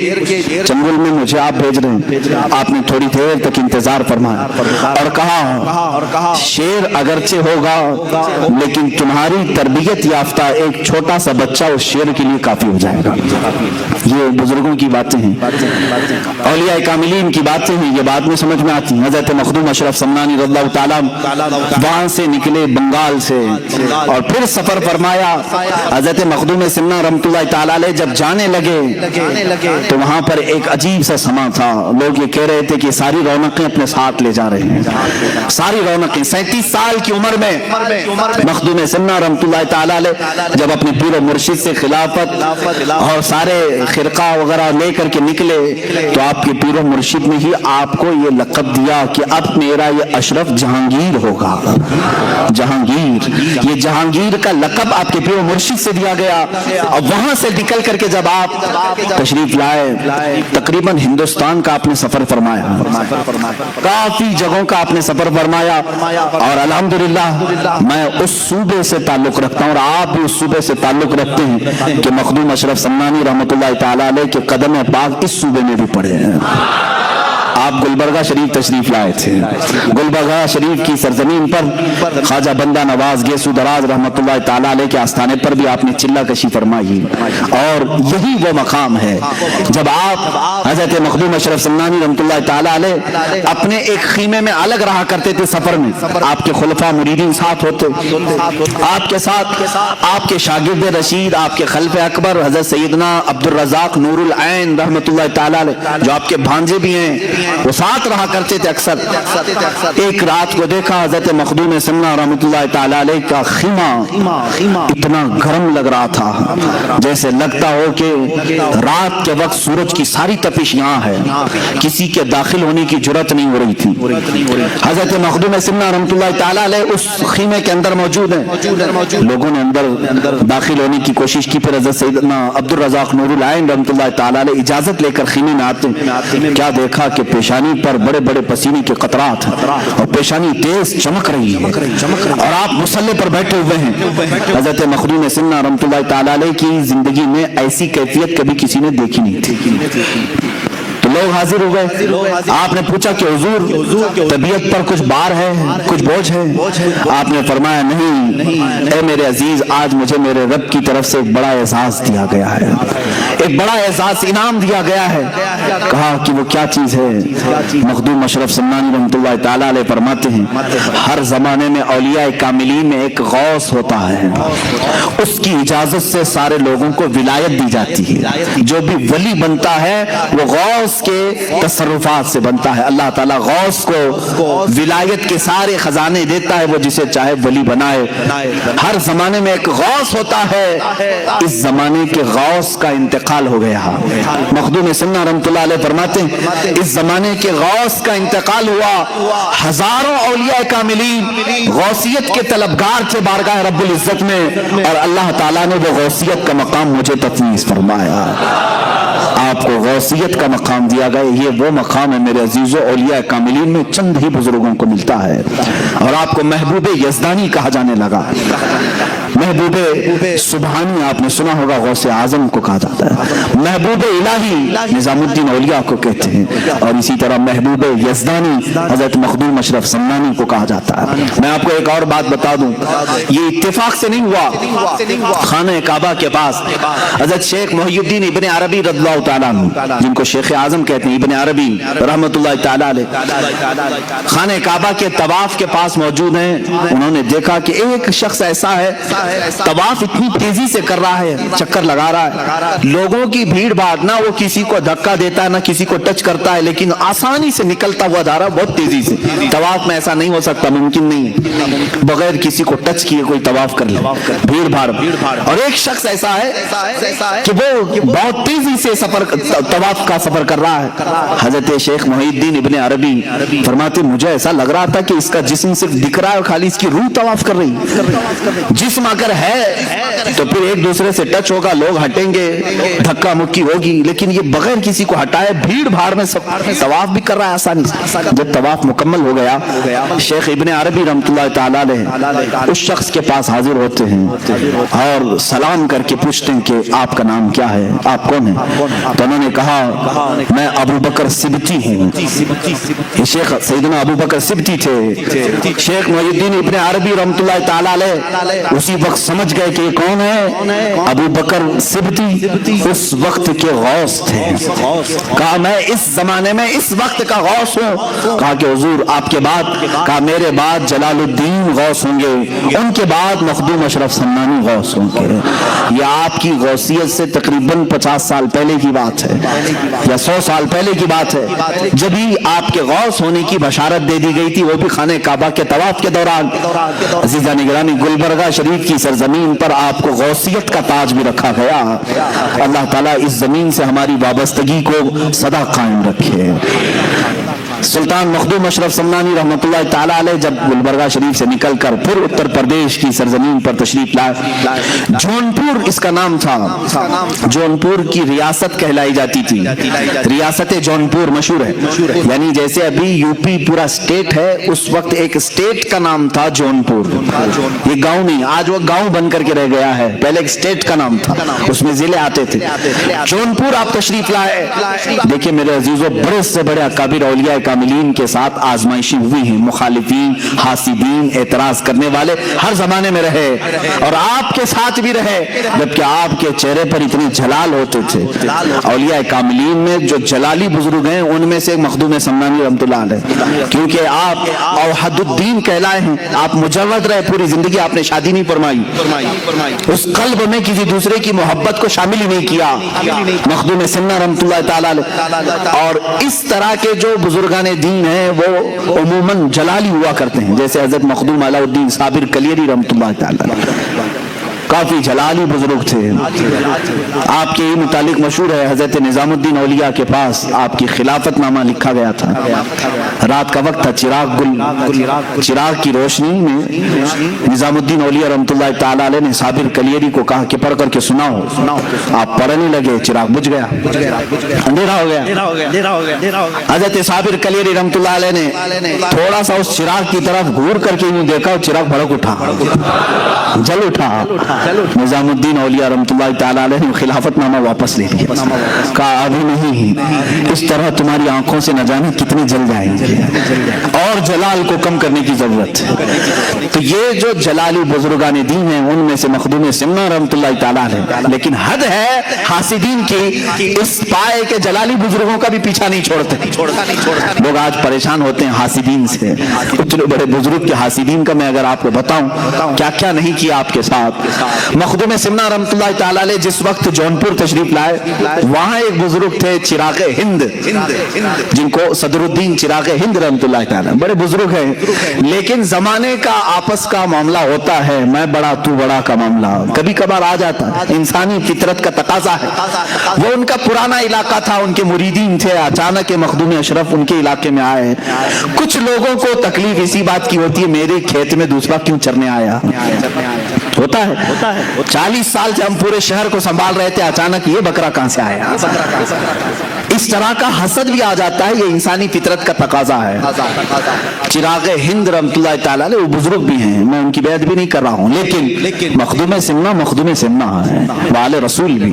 چنگل میں مجھے آپ بھیج رہے ہیں۔ آپ نے تھوڑی دیر تک انتظار فرمایا اور کہا شیر اگرچہ ہوگا لیکن تمہاری تربیت یافتہ ایک چھوٹا سا بچہ اس شیر کے لیے کافی ہو جائے گا۔ یہ بزرگوں کی باتیں ہیں، اولیاء کاملین کی باتیں ہیں، یہ بعد میں سمجھ میں آتی ہیں۔ حضرت مخدوم اشرف سمنانی رضی اللہ تعالیٰ وہاں سے نکلے بنگال سے اور پھر سفر فرمایا۔ حضرت مخدوم سمنا رحمۃ اللہ تعالیٰ علیہ جب جانے لگے تو وہاں پر ایک عجیب سا سما تھا، لوگ یہ کہہ رہے تھے کہ ساری رونقیں اپنے ساتھ لے جا رہے ہیں، ساری رونقیں۔ 37 سال کی عمر میں مخدوم سمنا رحمۃ اللہ تعالیٰ علیہ جب اپنے پیر و مرشد سے خلافت اور سارے خرقہ وغیرہ لے کر کے نکلے تو آپ کے پیر و مرشد نے ہی آپ کو یہ لقب دیا کہ اب میرا یہ اشرف جہانگیر ہوگا۔ جہانگیر، یہ جہانگیر کا لقب آپ کے پیر و مرشد سے دیا گیا۔ اور وہاں سے نکل کر کے جب آپ تشریف لائے تقریباً ہندوستان کا آپ نے سفر فرمایا، کافی جگہوں کا آپ نے سفر فرمایا، اور الحمدللہ میں اس صوبے سے تعلق رکھتا ہوں اور آپ بھی اس صوبے سے تعلق رکھتے ہیں کہ مخدوم اشرف سمنانی رحمۃ اللہ تعالی علیہ کے قدم پاک اس صوبے میں بھی پڑے ہیں۔ آپ گلبرگہ شریف تشریف لائے تھے. گلبرگہ شریف کی سرزمین پر خواجہ بندہ نواز گیسو دراز رحمۃ اللہ تعالیٰ علیہ کے آستانے پر بھی آپ نے چلہ کشی فرمائی, اور یہی وہ مقام ہے جب آپ حضرت مخدوم اشرف سمنانی رحمۃ اللہ تعالیٰ علیہ اپنے ایک خیمے میں الگ رہا کرتے تھے سفر میں. آپ کے خلفاء مریدین ساتھ ہوتے, آپ کے ساتھ آپ کے شاگرد رشید, آپ کے خلف اکبر حضرت سیدنا عبد الرزاق نور العین رحمۃ اللہ تعالیٰ علیہ جو آپ کے بھانجے بھی ہیں, وہ ساتھ رہا کرتے تھے اکثر. ایک رات کو دیکھا حضرت مخدوم سمنا رحمۃ اللہ تعالیٰ علیہ کا خیمہ اتنا گرم لگ رہا تھا جیسے لگتا ہو کہ رات کے وقت سورج کی ساری تپش یہاں ہے, کسی کے داخل ہونے کی جرات نہیں ہو رہی تھی. حضرت مخدوم سمنا رحمۃ اللہ تعالیٰ علیہ اس خیمے کے اندر موجود ہیں. لوگوں نے اندر داخل ہونے کی کوشش کی, پھر حضرت سیدنا عبد الرزاق نور العین رحمۃ اللہ تعالیٰ علیہ اجازت لے کر خیمے میں آتے ہیں. کیا دیکھا کہ پیشانی پر بڑے بڑے پسینے کے قطرات ہیں اور پیشانی تیز چمک رہی ہے, اور آپ مصلے پر بیٹھے ہوئے ہیں. حضرت مخدوم سمنا رحمۃ اللہ تعالیٰ علیہ کی زندگی میں ایسی کیفیت کبھی کسی نے دیکھی نہیں تھی. تو لوگ حاضر ہو گئے. آپ نے پوچھا کہ حضور طبیعت پر کچھ بار ہے, کچھ بوجھ ہے؟ آپ نے فرمایا نہیں اے میرے عزیز, آج مجھے میرے رب کی طرف سے ایک بڑا اعزاز دیا گیا ہے, ایک بڑا اعزاز انعام دیا گیا ہے. کہا کہ وہ کیا چیز ہے؟ مخدوم اشرف سمنانی رحمۃ اللہ تعالیٰ علیہ فرماتے ہیں ہر زمانے میں اولیاء کاملین میں ایک غوث ہوتا ہے, اس کی اجازت سے سارے لوگوں کو ولایت دی جاتی ہے. جو بھی ولی بنتا ہے وہ غوث کے تصرفات سے بنتا ہے. اللہ تعالیٰ غوث کو ولایت کے سارے خزانے دیتا ہے, وہ جسے چاہے ولی بنائے. ہر زمانے میں ایک غوث ہوتا ہے, اس زمانے کے غوث کا انتقال ہو گیا. مخدوم سمنا رحمۃ اللہ علیہ فرماتے ہیں اس زمانے کے غوث کا انتقال ہوا, ہزاروں اولیاء کاملین غوثیت کے طلبگار تھے بارگاہ رب العزت میں, اور اللہ تعالیٰ نے وہ غوثیت کا مقام مجھے تفویض فرمایا. آپ کو غوثیت کا مقام دیا گیا. یہ وہ مقام ہے میرے عزیزو, اولیاء کاملین میں چند ہی بزرگوں کو ملتا ہے. اور آپ کو محبوب یزدانی کہا جانے لگا. محبوب سبحانی آپ نے سنا ہوگا, غوث اعظم کو کہا جاتا ہے. محبوب الہی نظام الدین اولیاء کو کہتے ہیں, اور اسی طرح محبوب یزدانی حضرت مخدوم اشرف سمنانی کو کہا جاتا ہے. میں آپ کو ایک اور بات بتا دوں, یہ اتفاق سے نہیں ہوا. خانہ کعبہ کے پاس حضرت شیخ محی الدین ابن عربی رضی اللہ تعالیٰ عنہ, جن کو شیخ اعظم کہتے ہیں, ابن عربی رحمۃ اللہ تعالیٰ علیہ, خانہ کعبہ کے طواف کے پاس موجود ہیں. انہوں نے دیکھا کہ ایک شخص ایسا ہے طواف اتنی تیزی سے کر رہا ہے, چکر لگا رہا ہے, لوگوں کی بھیڑ بھاڑ, نہ وہ کسی کو دھکا دیتا ہے نہ کسی کو ٹچ کرتا ہے, لیکن آسانی سے نکلتا ہوا جا رہا ہے بہت تیزی سے. طواف میں ایسا نہیں ہو سکتا, ممکن نہیں, بغیر کسی کو ٹچ کیے کوئی طواف کر لے, بھیڑ بھاڑ. اور ایک شخص ایسا ہے کہ وہ بہت تیزی سے طواف کا سفر کر رہا ہے. حضرت شیخ محی الدین ابن عربی فرماتے مجھے ایسا لگ رہا تھا کہ اس کا جسم صرف دکھ رہا ہے, خالی اس کی روح طواف کر رہی. جسم اگر ہے تو پھر ایک دوسرے سے ٹچ ہوگا, لوگ ہٹیں گے, دھکا مکی ہوگی, لیکن یہ بغیر کسی کو ہٹائے بھیڑ بھاڑ میں طواف بھی کر رہا ہے آسانی سے. جب طواف مکمل ہو گیا, شیخ ابن عربی رحمۃ اللہ تعالیٰ علیہ اس شخص کے پاس حاضر ہوتے ہیں اور سلام کر کے پوچھتے ہیں کہ آپ کا نام کیا ہے, آپ کون ہیں؟ تو انہوں نے کہا میں ابو بکر سبتی ہوں. یہ شیخ سیدنا ابو بکر سبتی تھے. شیخ محی الدین ابن عربی رحمۃ اللہ تعالیٰ علیہ اسی وقت سمجھ گئے کہ یہ کون ہے. ابو بکر سبتی اس وقت کے غوث تھے. کہا میں اس زمانے میں اس وقت کا غوث ہوں. کہا کہ حضور آپ کے بعد, کہا میرے بعد جلال الدین غوث ہوں گے, ان کے بعد مخدوم اشرف سمنانی غوث ہوں گے. یہ آپ کی غوثیت سے تقریباً 50 سال پہلے کی بات ہے یا 100 سال پہلے کی بات ہے, جب ہی آپ کے غوث ہونے کی بشارت دے دی گئی تھی, وہ بھی خانہ کعبہ کے طواف کے دوران. عزیزان گرامی, گلبرگہ شریف کی سرزمین پر آپ کو غوثیت کا تاج بھی رکھا گیا. اللہ تعالیٰ اس زمین سے ہماری وابستگی کو سدا قائم رکھے. سلطان مخدوم اشرف سمنانی رحمۃ اللہ تعالی علیہ جب گلبرگہ شریف سے نکل کر پھر اتر پردیش کی سرزمین پر تشریف لائے، جونپور اس کا نام تھا، جونپور کی ریاست کہلائی جاتی تھی، ریاست جونپور مشہور ہے، یعنی جیسے ابھی یو پی پورا اسٹیٹ ہے، اس وقت ایک اسٹیٹ کا نام تھا جونپور، یہ گاؤں نہیں، آج وہ گاؤں بن کر کے رہ گیا ہے، پہلے ایک اسٹیٹ کا نام تھا، اس میں ضلع آتے تھے۔ جونپور آپ تشریف لائے، دیکھیں میرے عزیزوں، بڑے سے بڑے اکابر اولیاء کاملین کے ساتھ آزمائشیں ہوئی ہیں، مخالفین، حاسدین، اعتراض کرنے والے ہر زمانے میں رہے، اور آپ کے ساتھ بھی رہے، جبکہ آپ کے چہرے پر اتنے جلال ہوتے تھے۔ اولیاء کاملین میں جو جلالی بزرگ ہیں ان میں سے مخدوم سمنانی رحمۃ اللہ علیہ، کیونکہ آپ اوحد الدین کہلائے ہیں، آپ مجود رہے، پوری زندگی آپ نے شادی نہیں فرمائی، اس قلب میں کسی دوسرے کی محبت کو شامل ہی نہیں کیا، مخدوم سمنہ رحمۃ اللہ تعالی علیہ۔ اور اس طرح کے جو بزرگان دین ہیں وہ عموماً جلالی ہوا کرتے ہیں، جیسے حضرت مخدوم علاء الدین صابر کلیری رحمۃ اللہ تعالی علیہ، کافی جلالی بزرگ تھے۔ آپ کے متعلق مشہور ہے، حضرت نظام الدین اولیاء کے پاس آپ کی خلافت نامہ لکھا گیا تھا، رات کا وقت تھا، چراغ کی روشنی میں نظام الدین اولیاء رحمۃ اللہ تعالی علیہ نے صابر کلیری کو کہا کہ پڑھ کر کے سناؤ، آپ پڑھنے لگے، چراغ بجھ گیا، اندھیرا ہو گیا۔ حضرت صابر کلیری رحمۃ اللہ علیہ نے تھوڑا سا اس چراغ کی طرف گھور کر کے یوں دیکھا، چراغ بھڑک اٹھا، جل اٹھا۔ نظام الدین اولیاء رحمۃ اللہ تعالی علیہ نے خلافت نامہ واپس لے لیا، کہا ابھی نہیں، اس طرح تمہاری آنکھوں سے نہ جانے کتنے جل جائیں گے، اور جلال کو کم کرنے کی ضرورت ہے۔ تو یہ جو جلالی بزرگان دین ہیں ان میں سے مخدوم سمنہ رحمۃ اللہ تعالی علیہ، لیکن حد ہے حاسدین کی، اس پائے کے جلالی بزرگوں کا بھی پیچھا نہیں چھوڑتے۔ لوگ آج پریشان ہوتے ہیں حاسدین سے، اتنے بڑے بزرگ کے حاسدین کا میں اگر آپ کو بتاؤں کیا کیا نہیں کیا آپ کے ساتھ۔ مخدوم سمنہ رحمۃ اللہ تعالی علیہ جس وقت جونپور تشریف لائے، وہاں ایک بزرگ تھے چراغ ہند، جن کو صدر الدین چراغ ہند رحمۃ اللہ تعالی، بڑے بزرگ ہیں، لیکن زمانے کا آپس کا معاملہ ہوتا ہے، میں بڑا تو بڑا کا معاملہ کبھی کبھار آ جاتا ہے، انسانی فطرت کا تقاضا ہے۔ وہ ان کا پرانا علاقہ تھا، ان کے مریدین تھے، اچانک مخدوم اشرف ان کے علاقے میں آئے۔ کچھ لوگوں کو تکلیف اسی بات کی ہوتی ہے، میرے کھیت میں دوسرا کیوں چرنے آیا، ہوتا ہے 40 سال سے ہم پورے شہر کو سنبھال رہے تھے، اچانک یہ بکرا کہاں سے آیا۔ اس طرح کا حسد بھی آ جاتا ہے، یہ انسانی فطرت کا تقاضا ہے۔ چراغ ہند رحمۃ اللہ تعالی علیہ وہ بزرگ بھی ہیں، میں ان کی بیعت بھی نہیں کر رہا ہوں، لیکن مخدوم سمنہ ہے، وآل رسول بھی۔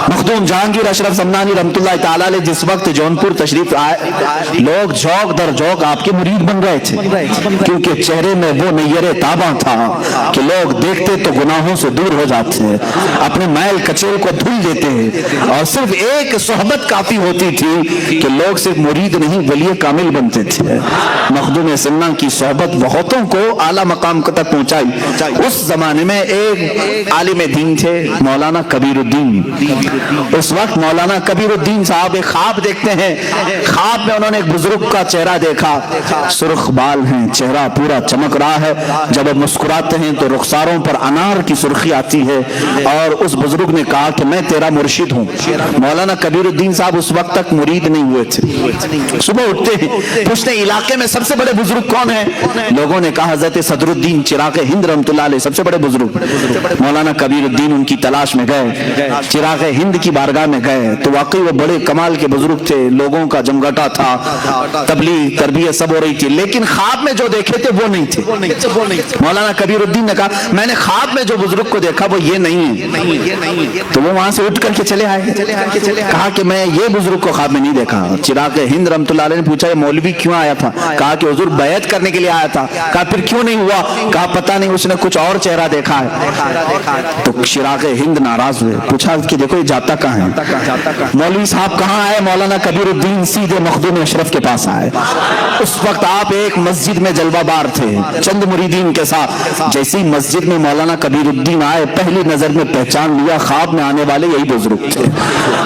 مخدوم جہانگیر اشرف سمنانی رحمۃ اللہ تعالی علیہ جس وقت جونپور تشریف آئے، لوگ جھوک در جھوک آپ کے مرید بن رہے تھے، کیونکہ چہرے میں وہ نیر تاباں تھا کہ لوگ دیکھتے تو گناہوں سے دور ہو جاتے ہیں، اپنے میل کچیل کو دھل دیتے ہیں، اور صرف ایک صحبت کافی ہوتی تھی کہ لوگ صرف مرید نہیں ولی کامل بنتے تھے۔ مخدوم سمنہ کی صحبت بہتوں کو اعلیٰ مقام تک پہنچائی۔ اس زمانے میں ایک عالم دین تھے مولانا کبیر الدین، اس وقت مولانا کبیر الدین صاحب ایک خواب دیکھتے ہیں، خواب میں انہوں نے ایک بزرگ کا چہرہ دیکھا، سرخ بال ہیں، چہرہ پورا چمک رہا ہے، جب وہ مسکراتے ہیں تو رخساروں پر انار کی سرخی آتی ہے، اور اس بزرگ نے کہا کہ میں تیرا مرشد ہوں۔ مولانا کبیر الدین صاحب اس وقت تک مرید نہیں ہوئے تھے، صبح اٹھتے ہیں پوچھتے ہیں علاقے میں سب سے بڑے بزرگ کون ہیں، لوگوں نے کہا حضرت صدر الدین چراغ ہند رحمۃ اللہ علیہ سب سے بڑے بزرگ۔ مولانا کبیر الدین ان کی تلاش میں گئے، چراغ ہند کی بارگاہ میں گئے تو واقعی وہ بڑے کمال کے بزرگ تھے، لوگوں کا جمگٹا تھا، تبلیغ تربیت سب ہو رہی تھی، لیکن خواب میں جو دیکھے تھے وہ نہیں تھے۔ مولانا کبیر الدین نے کہا میں نے خواب میں جو بزرگ کو دیکھا وہ یہ نہیں ہے، تو وہ وہاں سے اٹھ کر کے چلے آئے، کہا کہ میں یہ بزرگ کو خواب میں نہیں دیکھا۔ چراغ ہند رحمۃ اللہ علیہ نے پوچھا یہ مولوی کیوں آیا تھا، کہا کہ حضور بیعت کرنے کے لیے آیا تھا، کہا پھر کیوں نہیں ہوا، کہا پتہ نہیں اس نے کچھ اور چہرہ دیکھا ہے۔ تو چراغ ہند ناراض ہوئے، پوچھا کہ دیکھو یہ جاتا کہاں ہے، مولوی صاحب کہاں آئے، مولانا کبیر الدین سیدھے مخدوم اشرف کے پاس آئے۔ اس وقت آپ ایک مسجد میں جلوہ بار تھے چند مریدین کے ساتھ، جیسی مسجد میں مولانا کبیر الدین آئے پہلی نظر میں پہچان لیا خواب میں آنے والے یہی بزرگ تھے۔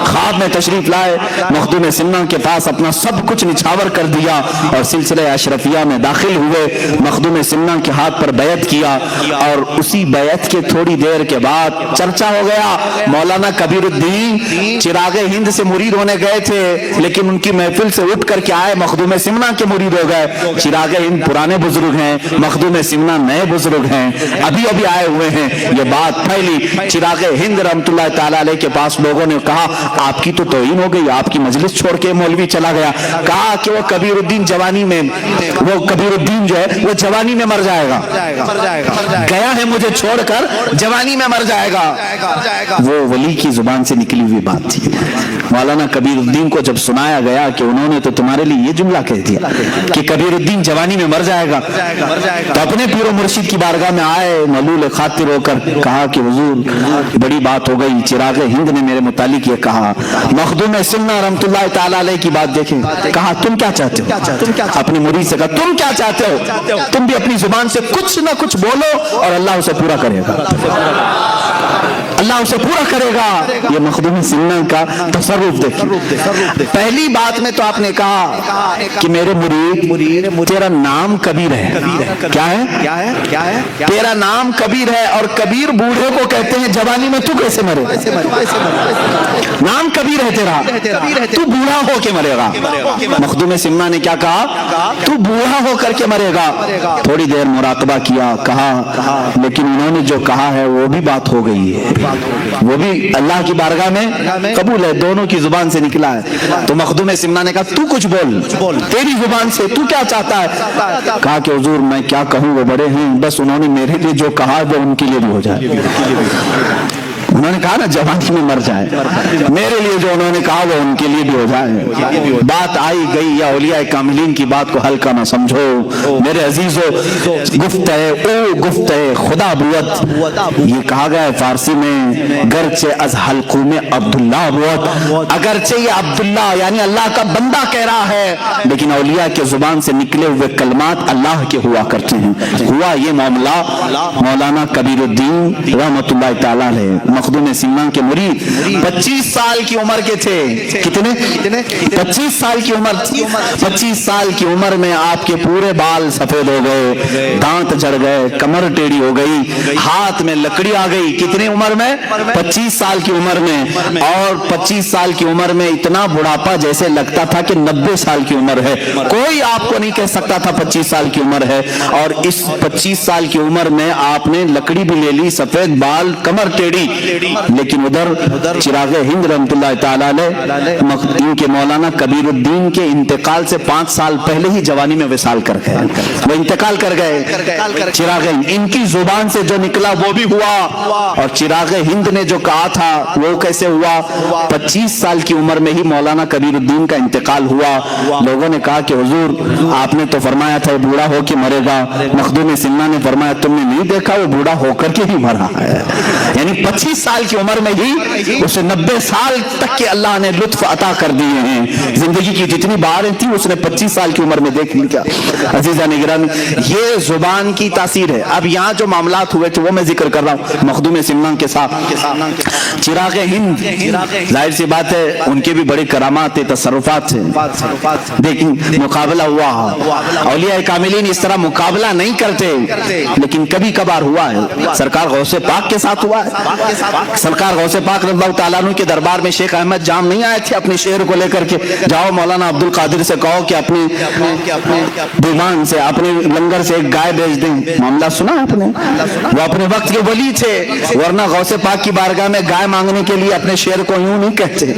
خواب میں تشریف لائے, مخدوم سمنا کے پاس اپنا سب کچھ نچھاور کر دیا اور سلسلہ اشرفیہ میں داخل ہوئے. مخدوم سمنا کے ہاتھ پر بیعت کیا اور اسی بیعت کے تھوڑی دیر کے بعد چرچا ہو گیا. مولانا کبیر الدین چراغ ہند سے مرید ہونے گئے تھے, لیکن ان کی محفل سے اٹھ کر کے آئے مخدوم سمنا کے مرید ہو گئے. چراغ ہند پرانے بزرگ ہیں, مخدوم سمنا نئے بزرگ ہیں, ابھی ابھی آئے ہوئے ہیں. یہ بات پھیلی. چراغ ہند رحمت اللہ تعالی علیہ کے پاس لوگوں نے کہا آپ کی تو توہین ہو گئی, آپ کی مجلس چھوڑ کے مولوی چلا گیا. کہا کہ وہ کبیر الدین جوانی میں, وہ کبیر الدین جو ہے وہ جوانی میں مر جائے گا, گیا ہے مجھے چھوڑ کر جوانی میں مر جائے گا. وہ ولی کی زبان سے نکلی ہوئی بات تھی. مولانا کبیر الدین کو جب سنایا گیا کہ انہوں نے تو تمہارے لیے یہ جملہ کہہ دیا کہ کبیر الدین جوانی میں مر جائے گا, تو اپنے پیر و مرشد کی بارگاہ میں آئے, ملول خاطر ہو کر کہا کہ حضور بڑی بات ہو گئی, چراغ ہند نے میرے متعلق یہ کہا. مخدوم سمنا رحمت اللہ تعالی علیہ کی بات دیکھیں, کہا تم کیا چاہتے ہو؟ اپنی مرید سے کہا تم کیا چاہتے ہو؟ تم بھی اپنی زبان سے کچھ نہ کچھ بولو اور اللہ اسے پورا کرے گا, اللہ اسے پورا کرے گا. یہ مخدوم سمنا کا تصرف دیکھیں. پہلی بات میں تو آپ نے کہا کہ میرے مرید تیرا نام کبیر ہے. کیا ہے؟ تیرا نام کبیر ہے, اور کبیر بوڑھے کو کہتے ہیں جوانی میں تو کیسے مرے؟ نام کبیر ہے تیرا, تو بوڑھا ہو کے مرے گا. مخدوم سمنا نے کیا کہا؟ تو بوڑھا ہو کر کے مرے گا. تھوڑی دیر مراقبہ کیا, کہا لیکن انہوں نے جو کہا ہے وہ بھی بات ہو گئی ہے, وہ بھی اللہ کی بارگاہ میں قبول ہے, دونوں کی زبان سے نکلا ہے. تو مخدوم سمنا نے کہا تو کچھ بول, تیری زبان سے تو کیا چاہتا ہے؟ کہا کہ حضور میں کیا کہوں, وہ بڑے ہیں, بس انہوں نے میرے لیے جو کہا وہ ان کے لیے بھی ہو جائے. انہوں نے کہا نا جوانی میں مر جائے, میرے لیے جو انہوں نے کہا وہ ان کے لیے بھی ہو جائے. بات آئی گئی, یا اولیاء کاملین کی بات کو ہلکا نہ سمجھو میرے عزیزو. گفت ہے او گفت ہے خدا بوت, یہ کہا گیا ہے فارسی میں, گرچہ از حلقوں میں عبداللہ بوت, اگرچہ یہ عبداللہ یعنی اللہ کا بندہ کہہ رہا ہے, لیکن اولیاء کے زبان سے نکلے ہوئے کلمات اللہ کے ہوا کرتے ہیں. ہوا یہ معاملہ, مولانا کبیر الدین رحمت اللہ تعالی علیہ مخدوم سمنا کے مرید 25 سال کی عمر کے تھے. کتنے؟ 25 سال کی عمر. 25 سال کی عمر میں آپ کے پورے بال سفید ہو گئے, دانت جھڑ گئے, کمر ٹیڑھی ہو گئی, ہاتھ میں لکڑی آ گئی. کتنی عمر میں؟ 25 سال کی عمر میں. اور 25 سال کی عمر میں اتنا بڑھاپا جیسے لگتا تھا کہ 90 سال کی عمر ہے. کوئی آپ کو نہیں کہہ سکتا تھا 25 سال کی عمر ہے. اور اس 25 سال کی عمر میں آپ نے لکڑی بھی لے لی, سفید بال, کمر ٹیڑھی. لیکن ادھر چراغ ہند رحمت اللہ تعالی علیہ ان کے مولانا کبیر الدین کے انتقال سے 5 سال پہلے ہی جوانی میں وصال کر گئے, وہ انتقال کر گئے. چراغ ہند ان کی زبان سے جو نکلا وہ بھی ہوا, اور چراغ ہند نے جو کہا تھا وہ کیسے ہوا؟ 25 سال کی عمر میں ہی مولانا کبیر الدین کا انتقال ہوا. لوگوں نے کہا کہ حضور آپ نے تو فرمایا تھا بوڑھا ہو کے مرے گا. مخدوم سمنا نے فرمایا تم نے نہیں دیکھا, وہ بوڑھا ہو کر کے ہی مرا ہے. یعنی 25 سال کی عمر میں ہی اسے 90 سال تک کے اللہ نے لطف عطا کر دیے ہیں. زندگی کی جتنی بہاریں تھی اس نے 25 سال کی عمر میں دیکھ لیا. عزیزان گرامی, یہ زبان کی تاثیر ہے. اب یہاں جو معاملات ہوئے تھے وہ میں ذکر کر رہا ہوں. مخدوم سمنا کے ساتھ چراغ ہند, ظاہر سی بات ہے ان کے بھی بڑے کرامات تھے, تصرفات تھے, لیکن مقابلہ ہوا. اولیاء کاملین اس طرح مقابلہ نہیں کرتے, لیکن کبھی کبھار ہوا ہے. سرکار غوث پاک کے ساتھ ہوا ہے. سرکار غوث پاک رضی اللہ تعالیٰ عنہ کے دربار میں شیخ احمد جام نہیں آئے تھے اپنے شعر کو لے کر کے, جاؤ مولانا عبد القادر سے کہو کہ اپنے دیوان سے, اپنے لنگر سے ایک گائے بیچ دیں. معاملہ سنا آپ نے؟ وہ اپنے وقت کے ولی تھے, ورنہ غوث پاک کی بارگاہ میں گائے مانگنے کے لیے اپنے شعر کو یوں نہیں کہتے.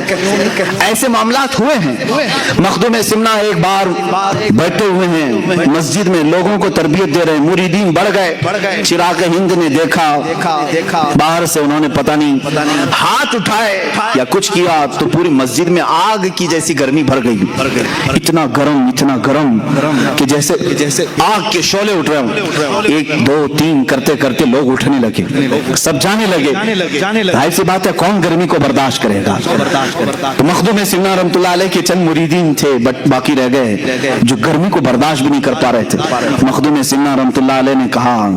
ایسے معاملات ہوئے ہیں. مخدوم سمنا ایک بار بیٹھے ہوئے ہیں مسجد میں, لوگوں کو تربیت دے رہے ہیں, مریدین بڑھ گئے. چراغ ہند نے دیکھا, باہر سے انہوں نے پتہ نہیں ہاتھ اٹھائے یا کچھ کیا تو پوری مسجد میں آگ کی جیسی گرمی بھر گئی. اتنا گرم کہ جیسے آگ کے شعلے اٹھ رہے ہوں. 1 2 3 کرتے کرتے لوگ اٹھنے لگے, سب جانے لگے. ظاہر سی بات ہے کون گرمی کو برداشت کرے گا. تو مخدوم سمنا رحمت اللہ علیہ کے چند مریدین تھے باقی رہ گئے جو گرمی کو برداشت بھی نہیں کر پا رہے تھے. مخدوم سمنا رحمت اللہ علیہ نے کہا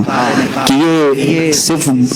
کہ یہ صرف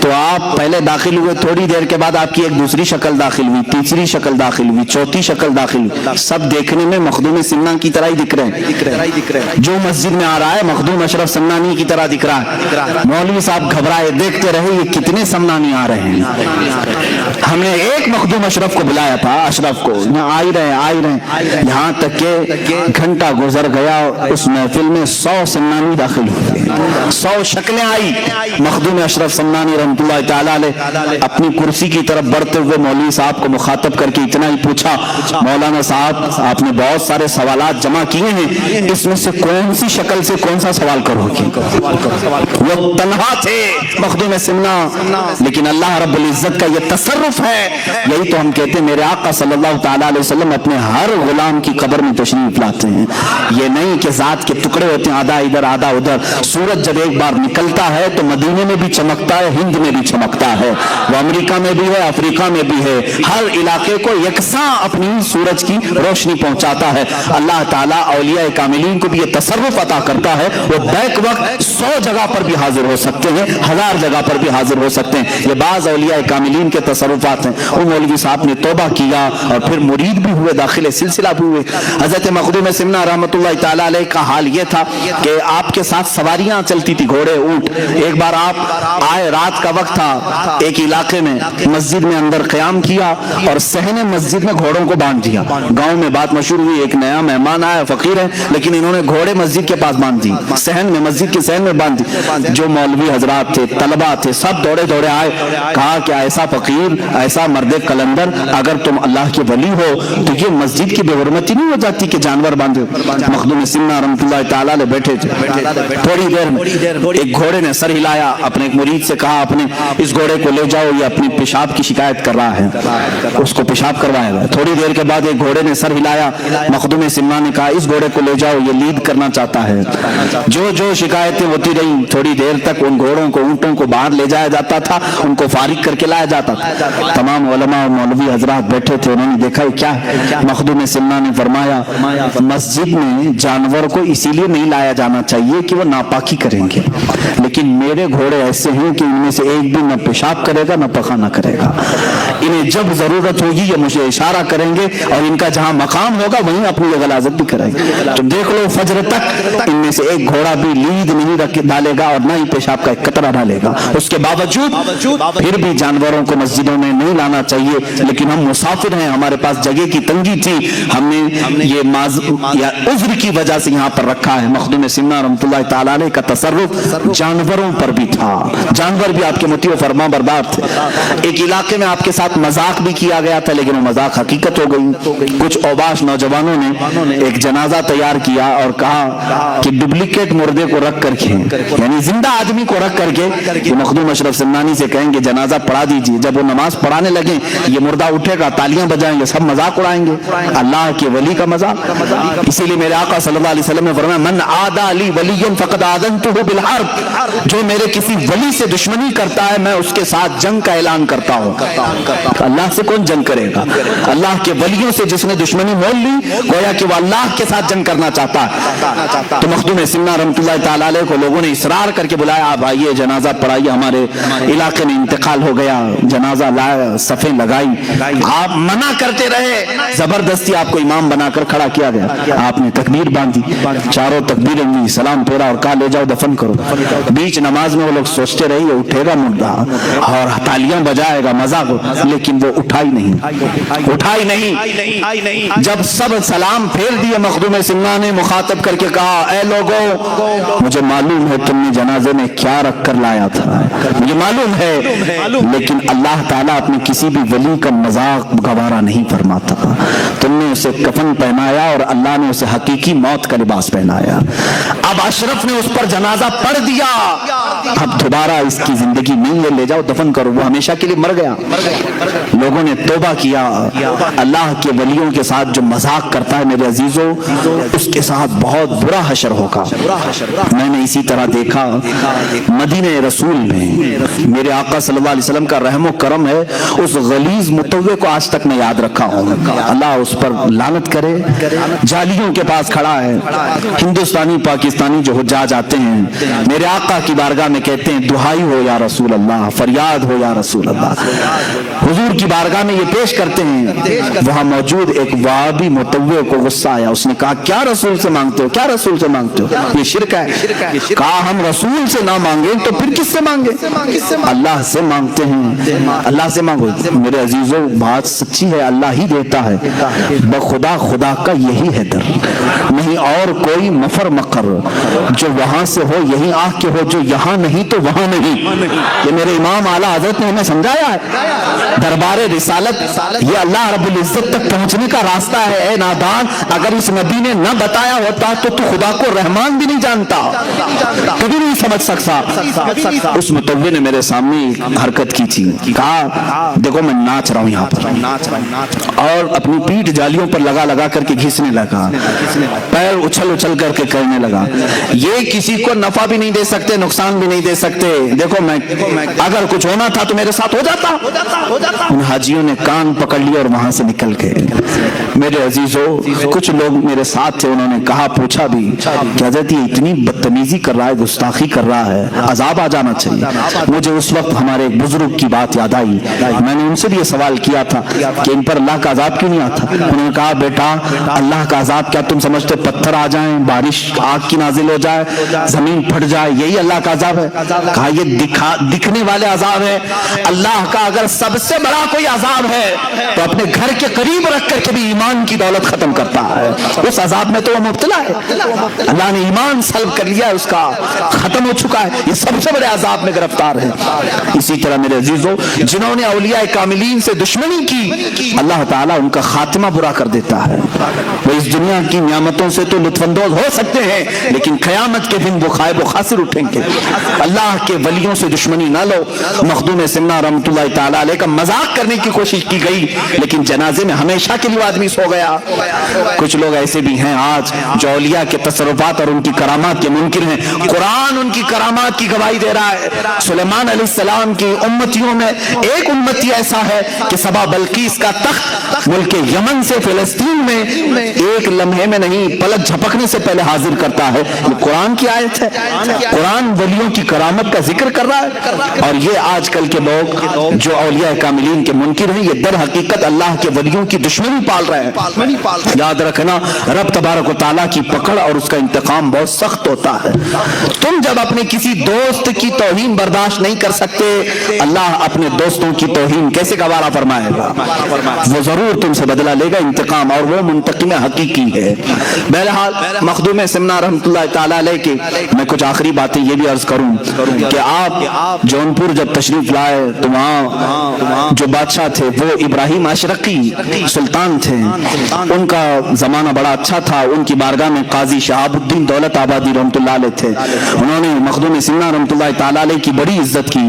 تو آپ پہلے داخل ہوئے، تھوڑی دیر کے بعد آپ کی ایک دوسری شکل داخل ہوئی، تیسری شکل داخل ہوئی، چوتھی شکل داخل ہوئی، سب دیکھنے میں مخدوم سمنان کی طرح ہی دکھ رہے ہیں۔ جو مسجد میں آ رہا ہے مخدوم اشرف سمنانی کی طرح دکھ رہا ہے۔ مولوی صاحب گھبرائے، دیکھتے رہے یہ کتنے سمنانی آ رہے ہیں۔ ہم نے ایک مخدوم اشرف کو بلایا تھا، اشرف کو، آ ہی رہے ہیں، یہاں تک کہ گھنٹہ گزر گیا، اس محفل میں 100 سمنانی داخل ہوئے، 100 شکلیں آئی۔ مخدوم اشرف سمنانی رحمۃ اللہ تعالی علیہ اپنی کرسی کی طرف بڑھتے ہوئے مولوی صاحب کو مخاطب کر کے اتنا ہی پوچھا، مولانا صاحب آپ نے بہت سارے سوالات جمع کیے ہیں، اس میں سے کون سی شکل سے کون سا سوال کرو گے؟ وہ تنہا تھے مخدوم سمنا، لیکن اللہ رب العزت کا یہ تصرف ہے۔ یہی تو ہم کہتے ہیں میرے آقا صلی اللہ تعالیٰ علیہ وسلم اپنے ہر غلام کی قبر میں تشریف لاتے ہیں۔ یہ نہیں کہ ذات کے ٹکڑے ہوتے ہیں، آدھا ادھر آدھا ادھر۔ سورج جب ایک بار نکلتا ہے تو مدینے میں بھی چمکتا ہے، ہند میں بھی چمکتا ہے، وہ امریکہ میں بھی ہے، افریقہ میں بھی ہے، ہر علاقے کو یکساں اپنی سورج کی روشنی پہنچاتا ہے۔ اللہ تعالیٰ اولیاء کاملین کو بھی یہ تصرف عطا کرتا ہے، وہ بیک وقت 100 جگہ پر بھی حاضر ہو سکتے ہیں، 1000 جگہ پر بھی حاضر ہو سکتے ہیں۔ یہ بعض اولیاء کاملین کے تصرفات ہیں۔ وہ مولوی صاحب نے توبہ کیا اور پھر مرید بھی ہوئے، داخل سلسلہ بھی ہوئے۔ حضرت مخدوم سمنا رحمۃ اللہ تعالی علیہ کا حال یہ تھا کہ آپ کے ساتھ سواریاں چلتی تھی، گھوڑے، اونٹ۔ ایک بار آپ آئے، رات کا وقت تھا، ایک علاقے میں مسجد میں اندر قیام کیا اور صحن مسجد میں گھوڑوں کو باندھ دیا۔ گاؤں میں بات مشہور ہوئی، ایک نیا مہمان آیا، فقیر ہے، لیکن انہوں نے گھوڑے مسجد کے پاس باندھ دی، صحن میں، مسجد کے صحن میں باندھ دی۔ جو مولوی حضرات تھے، طلبہ تھے، سب دوڑے دوڑے آئے، کہا کہ ایسا فقیر، ایسا مرد کلندر، اگر تم اللہ کے ولی ہو تو یہ مسجد کی بے حرمتی نہیں ہو جاتی کہ جانور باندھے؟ مخدوم سمنا رحمۃ اللہ تعالی علیہ بیٹھے تھے، تھوڑی دیر میں ایک گھوڑے نے سر ہلایا، اپنے ایک مرید سے کہا اپنے اس گھوڑے کو لے جاؤ، یہ اپنی پیشاب کی شکایت کر رہا ہے، اس کو پیشاب کروایا گیا۔ تھوڑی دیر کے بعد ایک گھوڑے نے سر ہلایا، مخدوم سمنا نے کہا اس گھوڑے کو لے جاؤ، یہ لید کرنا چاہتا ہے۔ جو شکایتیں ہوتی رہی، تھوڑی دیر تک ان گھوڑوں کو، اونٹوں کو باہر لے جایا جاتا تھا، ان کو فارغ کر کے لایا جاتا تھا۔ تمام علماء اور مولوی حضرات بیٹھے تھے، انہوں نے دیکھا یہ کیا ہے۔ مخدوم سمنا نے فرمایا مسجد میں جانور کو اسی لیے نہیں لایا جانا چاہیے کہ وہ ناپاکی کریں گے، لیکن میرے گھوڑے ایسے ہیں کہ ان میں سے ایک بھی نہ پیشاب کرے گا نہ پخانہ کرے گا، انہیں جب ضرورت ہوگی یہ مجھے اشارہ کریں گے اور ان کا جہاں مقام ہوگا وہیں اپنی غلاظت بھی کریں گے۔ تم دیکھ لو فجر تک ان میں سے ایک گھوڑا بھی لید نہیں رکھ ڈالے گا اور نہ ہی پیشاب کا ایک قطرہ ڈالے گا۔ اس کے باوجود پھر بھی جانوروں کو مسجدوں میں نہیں لانا چاہیے، لیکن ہم مسافر ہیں، ہمارے پاس جگہ کی تنگی تھی، ہم نے یہ عذر کی وجہ سے یہاں پر رکھا ہے۔ مخدوم سمنا رحمۃ اللہ تعالی علیہ کا تصرف جانوروں پر بھی تھا، جانور بھی آپ کے مطیع و فرما بردار تھے۔ ایک علاقے میں آپ کے ساتھ مذاق بھی کیا گیا تھا، لیکن وہ مذاق حقیقت ہو گئی۔ کچھ اوباش نوجوانوں نے ایک جنازہ تیار کیا اور کہا کہ ڈپلیکیٹ مردے کو رکھ کر کے، یعنی زندہ آدمی کو رکھ کر کے مخدوم اشرف سمنانی سے کہیں گے جنازہ پڑھا دیجیے۔ جب وہ نماز پڑھانے لگے، یہ مردہ اٹھے گا، تالیاں بجائیں گے، سب مذاق اڑائیں گے، اللہ کے ولی کا مذاق۔ اسی لیے میرے آقا صلی اللہ علیہ وسلم نے فرمایا من عادى لی ولی فقد آذنته بالحرب، جو میرے کسی ولی سے دشمنی کرتا ہے میں اس کے ساتھ جنگ کا اعلان کرتا ہوں۔ اللہ سے کون جنگ کرے گا؟ اللہ کے ولیوں سے جس نے دشمنی مول لی، گویا کہ وہ اللہ کے ساتھ جنگ کرنا چاہتا ہے۔ تو مخدوم سمنا رحمۃ اللہ تعالی علیہ کو لوگوں نے اصرار کر کے بلایا، آپ آئیے جنازہ پڑھائیے، ہمارے علاقے میں انتقال ہو گیا، جنازہ لایا، صفیں لگائی، آپ منع کرتے رہے، زبردستی آپ کو امام بنا کر کھڑا کیا گیا، آپ نے تکبیر باندھی، چاروں تکبیریں ہوئی، سلام پھیرا اور کہا لے جاؤ دفن کرو۔ بیچ نماز میں وہ لوگ سوچتے رہے یہ اٹھے گا مردہ اور تالیاں بجائے گا، مذاق، لیکن وہ اٹھا ہی نہیں۔ جب سب سلام پھیر دیے، مخدوم سمنا نے مخاطب کر کے کہا اے لوگوں، مجھے معلوم ہے تم نے جنازے میں کیا رکھ کر لایا تھا، مجھے معلوم ہے، لیکن اللہ تعالیٰ اپنے کسی بھی ولی کا مذاق گوارا نہیں فرماتا۔ تم نے اسے کفن پہنایا اور اللہ نے اسے حقیقی موت کا لباس پہنایا۔ اب اشرف نے اس پر جنازہ پڑھ دیا، اب دوبارہ اس کی زندگی نہیں ہے، لے جاؤ دفن کرو، وہ ہمیشہ کے لیے مر گیا۔ لوگوں نے توبہ کیا۔ اللہ کے ولیوں کے ساتھ جو مذاق کرتا ہے میرے عزیزوں، اس کے ساتھ بہت برا حشر ہوگا۔ میں نے اسی طرح دیکھا مدینہ رسول میں، میرے آقا صلی اللہ علیہ وسلم کا رحم و کرم ہے، اس غلیظ متوع کو آج تک میں یاد رکھا ہوں، اللہ اس پر لعنت کرے، جالیوں کے پاس کھڑا ہے۔ ہندوستانی پاکستانی جو حجاج آتے ہیں، میرے آقا کی بارگاہ میں کہتے ہیں دہائی ہو یا رسول اللہ، فریاد ہو یا رسول اللہ، حضور کی بارگاہ میں یہ پیش کرتے ہیں۔ وہاں موجود ایک وہابی متوع کو غصہ آیا، اس نے کہا کیا رسول سے مانگتے ہو، کیا رسول سے مانگتے ہو، یہ شرک ہے۔ کہا ہم رسول سے نہ مانگے تو پھر کس سے مانگے؟ اللہ سے مانگتے ہیں، اللہ سے مانگو۔ میرے عزیزوں بات سچی ہے، اللہ ہی دیتا ہے، بخدا خدا کا یہی ہے در، نہیں اور کوئی مفر مقر، جو وہاں سے ہو یہی آہ کے ہو، جو یہاں نہیں تو وہاں نہیں۔ یہ میرے امام اعلیٰ حضرت نے ہمیں سمجھایا ہے۔ دربار رسالت یہ اللہ رب العزت تک پہنچنے کا راستہ ہے۔ اے نادان، اگر اس نبی نے نہ بتایا ہوتا تو خدا کو رحمان بھی نہیں جانتا، کبھی نہیں سمجھ سکتا۔ اس متوع نے میرے سامنے حرکت کی تھی، کہا دیکھو میں ناچ رہا ہوں یہاں پر، اور اپنی پیٹھ جالیوں پر لگا لگا کر کے گھسنے لگا، پیر اچھل اچھل کر کے کرنے لگا۔ یہ کسی کو نفع بھی نہیں دے سکتے، نقصان بھی نہیں دے سکتے۔ دیکھو میں اگر کچھ ہونا تھا تو میرے ساتھ ہو جاتا۔ ان حاجیوں نے کان پکڑ لیا اور وہاں سے نکل گئے۔ میرے عزیزوں کچھ لوگ میرے ساتھ تھے، انہوں نے کہا، پوچھا بھی کہ حضرت یہ اتنی بدتمیزی کر رہا ہے، گستاخی کر رہا ہے، عذاب آ جانا چاہیے۔ مجھے اس وقت ہمارے ایک بزرگ کی بات یاد آئی، میں نے ان سے بھی یہ سوال کیا تھا کہ ان پر اللہ کا عذاب کیوں نہیں آتا؟ انہوں نے کہا بیٹا اللہ کا عذاب کیا تم سمجھتے ہو پتھر آ جائیں، بارش آگ کی نازل ہو جائے، زمین پھٹ جائے، یہی اللہ کا عذاب ہے؟ کہا یہ دکھنے والے عذاب ہے۔ اللہ کا اگر سب سے بڑا کوئی عذاب ہے تو اپنے گھر کے قریب رکھ کر کے بھی ایمان کی دولت ختم کرتا ہے، اس عذاب میں تو وہ مبتلا ہے۔ اللہ نے ایمان سلب کر لیا، اس کا ختم ہو چکا ہے، یہ سب سے بڑے عذاب میں گرفتار ہے۔ اسی طرح میرے عزیزوں جنہوں نے اولیاء کاملین سے دشمنی کی، اللہ تعالیٰ ان کا خاتمہ برا کر دیتا ہے۔ وہ اس دنیا کی نعمتوں سے تو لطف اندوز ہو سکتے ہیں، لیکن قیامت کے دن وہ خائب و خاسر اٹھیں گے۔ اللہ کے ولیوں سے دشمنی نہ لو۔ مخدوم سمنا رحمۃ اللہ تعالیٰ علیہ کا مذاق کرنے کی کوشش کی گئی، لیکن جنازے میں ہمیشہ کے لیے آدمی سو گیا۔ کچھ لوگ ایسے بھی ہیں آج جو اولیاء کے تصرفات اور ان کی کرامات کے منکر ہیں۔ قرآن ان کی کرامات کی گواہی دے رہا ہے۔ سلیمان علیہ السلام کی امتیوں میں ایک امتی ایسا ہے کہ سبا بلقیس کا تخت ملک یمن سے فلسطین میں ایک لمحے میں نہیں پلک جھپکنے سے پہلے حاضر کرتا ہے۔ یہ قرآن کی آیت ہے، قرآن ولیوں کی کرامت کا ذکر کر رہا ہے۔ اور یہ آج کل کے لوگ جو اولیاء کاملین کے منکر ہیں، یہ در حقیقت اللہ کے ولیوں کی دشمنی پال رہے ہیں۔ یاد رکھنا رب تبارک و تعالیٰ کی پکڑ اور اس کا انتقام بہت سخت ہوتا ہے۔ تم جب اپنے کسی دوست کی توہین برداشت نہیں کر سکتے، اللہ اپنے دوستوں کی توہین کیسے گوارا فرمائے گا؟ وہ ضرور تم سے بدلہ لے گا انتقام، اور وہ منتقم حقیقی ہے۔ بہرحال مخدوم سمنا رحمۃ اللہ تعالیٰ علیہ کے میں کچھ آخری باتیں یہ بھی عرض کروں کہ آپ جونپور جب تشریف لائے تو وہاں جو بادشاہ تھے وہ ابراہیم اشرقی سلطان تھے۔ ان کا زمانہ بڑا اچھا تھا۔ ان کی بارگاہ میں قاضی شہاب الدین دولت آبادی رحمۃ اللہ علیہ تھے۔ انہوں نے مخدوم سمنا رحمۃ اللہ تعالیٰ علیہ کی بڑی عزت کی،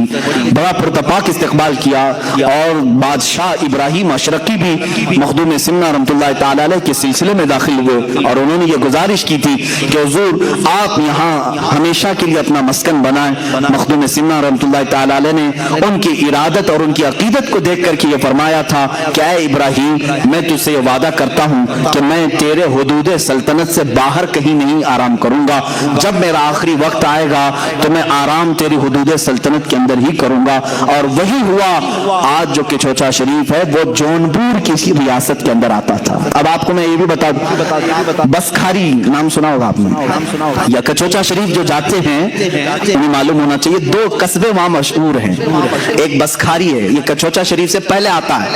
بڑا پرتپاک استقبال کیا، اور بادشاہ ابراہیم اشرقی بھی مخدوم سمنا رحمۃ اللہ تعالیٰ علیہ کے سلسلے میں داخل ہوئے، اور انہوں نے یہ گزارش کی تھی کہ حضور آپ یہاں ہمیشہ کے لیے اپنا مسکن بنائیں۔ مخدوم سمنا رحمۃ اللہ تعالیٰ علیہ نے ان کی ارادت اور ان کی عقیدت کو دیکھ کر کے یہ فرمایا تھا کہ اے ابراہیم میں تجھ سے یہ وعدہ کرتا ہوں کہ میں تیرے حدود سلطنت سے باہر کہیں نہیں آرام کروں گا، جب میرا آخری وقت آئے گا تو میں آرام تیری حدود سلطنت کے اندر ہی کروں گا۔ اور وہی ہوا۔ آج جو کچوچا شریف ہے وہ جونپور کی ریاست کے اندر آتا تھا۔ اب آپ کو میں یہ بھی بتا دوں، بسکھاری نام سنا ہوگا آپ نے، یا کچوچا شریف جو جاتے ہیں انہیں معلوم ہونا چاہیے دو قصبے وہاں مشہور ہیں، ایک بسکھاری ہے، یہ کچوچا شریف سے پہلے آتا ہے،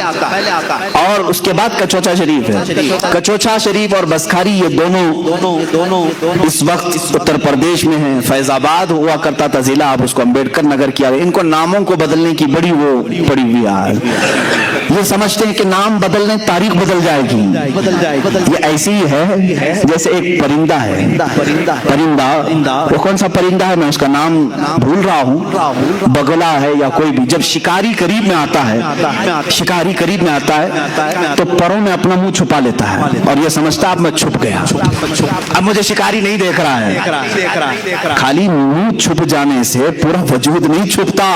اور اس کے بعد کچوچا شریف ہے۔ کچوچا شریف اور بسکھاری یہ دونوں اس وقت اتر پردیش میں ہیں۔ فیض آباد ہوا کرتا تھا ضلع، اب اس کو امبیڈکر نگر کیا گیا۔ ان کو ناموں کو بدلنے کی بڑی وہ پڑی ہوئی ہے، یہ سمجھتے ہیں کہ نام بدلنے تاریخ بدل جائے گی۔ یہ ایسی ہی ہے جیسے ایک پرندہ ہے، پرندہ وہ کون سا پرندہ ہے میں اس کا نام بھول رہا ہوں، بگلا ہے یا کوئی بھی، جب شکاری قریب میں آتا ہے تو پروں میں اپنا منہ چھپا لیتا ہے اور یہ سمجھتا اب میں چھپ گیا، اب مجھے شکاری نہیں دیکھ رہا ہے۔ خالی منہ چھپ جانے سے پورا وجود نہیں چھپتا،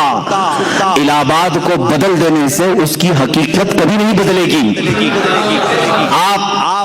الہ آباد کو بدل دینے سے اس کی حقیقت کبھی نہیں بدلے گی۔ آپ